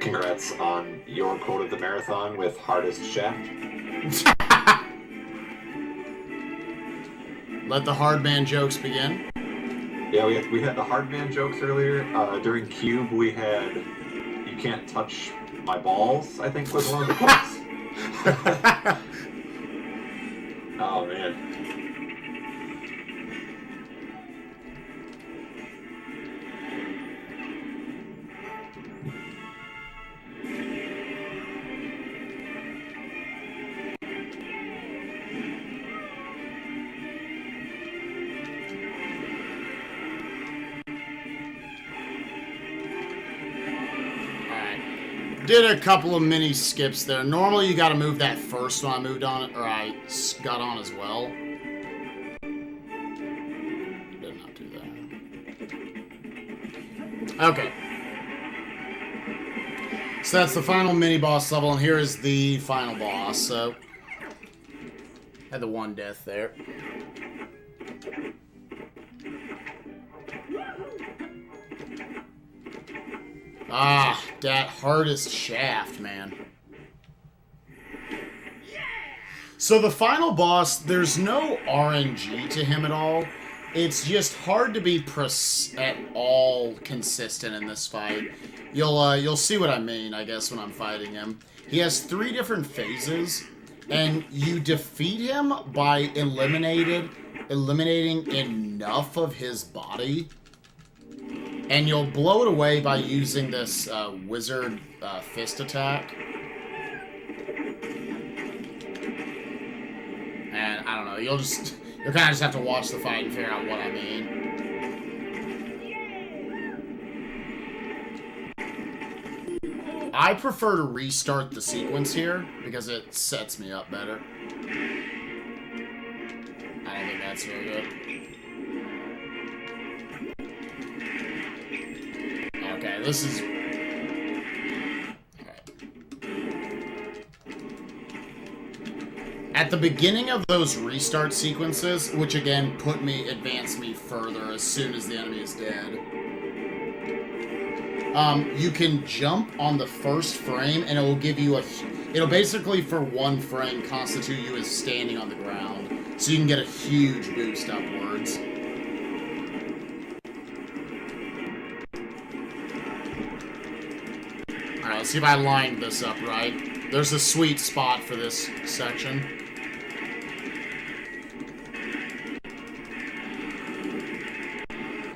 Congrats on your quote of the marathon with hardest shaft. Let the hard man jokes begin. Yeah, we had the hard man jokes earlier. During Cube, we had "You can't touch my balls," I think was one of the quotes. Oh man. Did a couple of mini skips there. Normally you gotta move that first one I moved on, or I got on as well. Did not do that. Okay. So that's the final mini boss level, and here is the final boss. So had the one death there. Ah, that hardest shaft, man. So the final boss, there's no RNG to him at all. It's just hard to be at all consistent in this fight. You'll see what I mean, I guess, when I'm fighting him. He has 3 different phases, and you defeat him by eliminating enough of his body. And you'll blow it away by using this wizard fist attack. And I don't know, you'll kind of just have to watch the fight and figure out what I mean. I prefer to restart the sequence here because it sets me up better. I don't think that's very good. Okay, this is... At the beginning of those restart sequences, which again advance me further as soon as the enemy is dead, you can jump on the first frame and it will give you it'll basically for one frame constitute you as standing on the ground. So you can get a huge boost upwards. Alright, let's see if I lined this up right. There's a sweet spot for this section.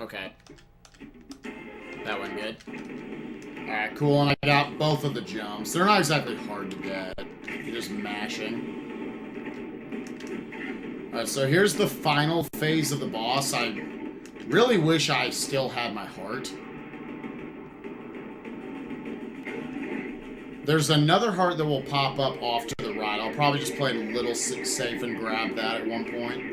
Okay. That went good. Alright, cool, and I got both of the jumps. They're not exactly hard to get. You're just mashing. Alright, so here's the final phase of the boss. I really wish I still had my heart. There's another heart that will pop up off to the right. I'll probably just play a little safe and grab that at one point.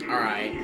Alright.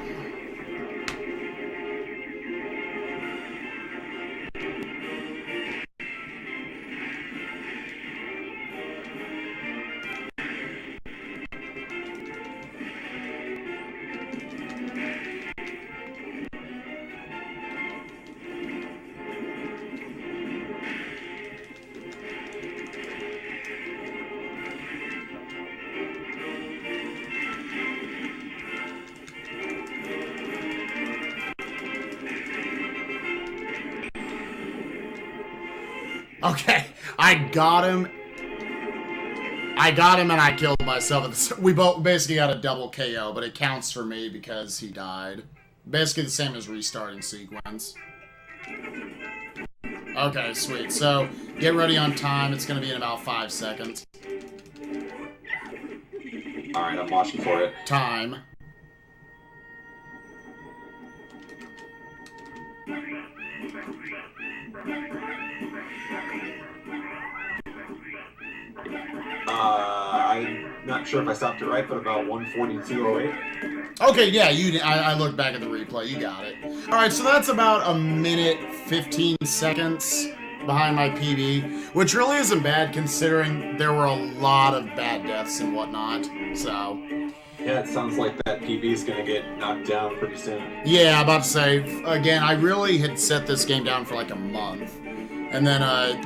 Okay, I got him and I killed myself. We both basically got a double KO, but it counts for me because he died. Basically the same as restarting sequence. Okay, sweet. So, get ready on time. It's going to be in about 5 seconds. Alright, I'm watching for it. Time. I'm not sure if I stopped it right, but about 1:42:08. Okay, yeah, I looked back at the replay. You got it. All right, so that's about 1:15 behind my PB, which really isn't bad considering there were a lot of bad deaths and whatnot. So. Yeah, it sounds like that PB is going to get knocked down pretty soon. Yeah, I'm about to say, again, I really had set this game down for like a month. And then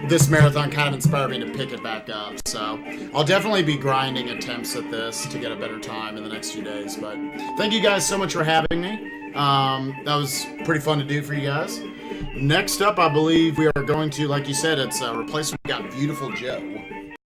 this marathon kind of inspired me to pick it back up. So I'll definitely be grinding attempts at this to get a better time in the next few days. But thank you guys so much for having me. That was pretty fun to do for you guys. Next up, I believe we are going to, like you said, it's replacement. We got Beautiful Joe.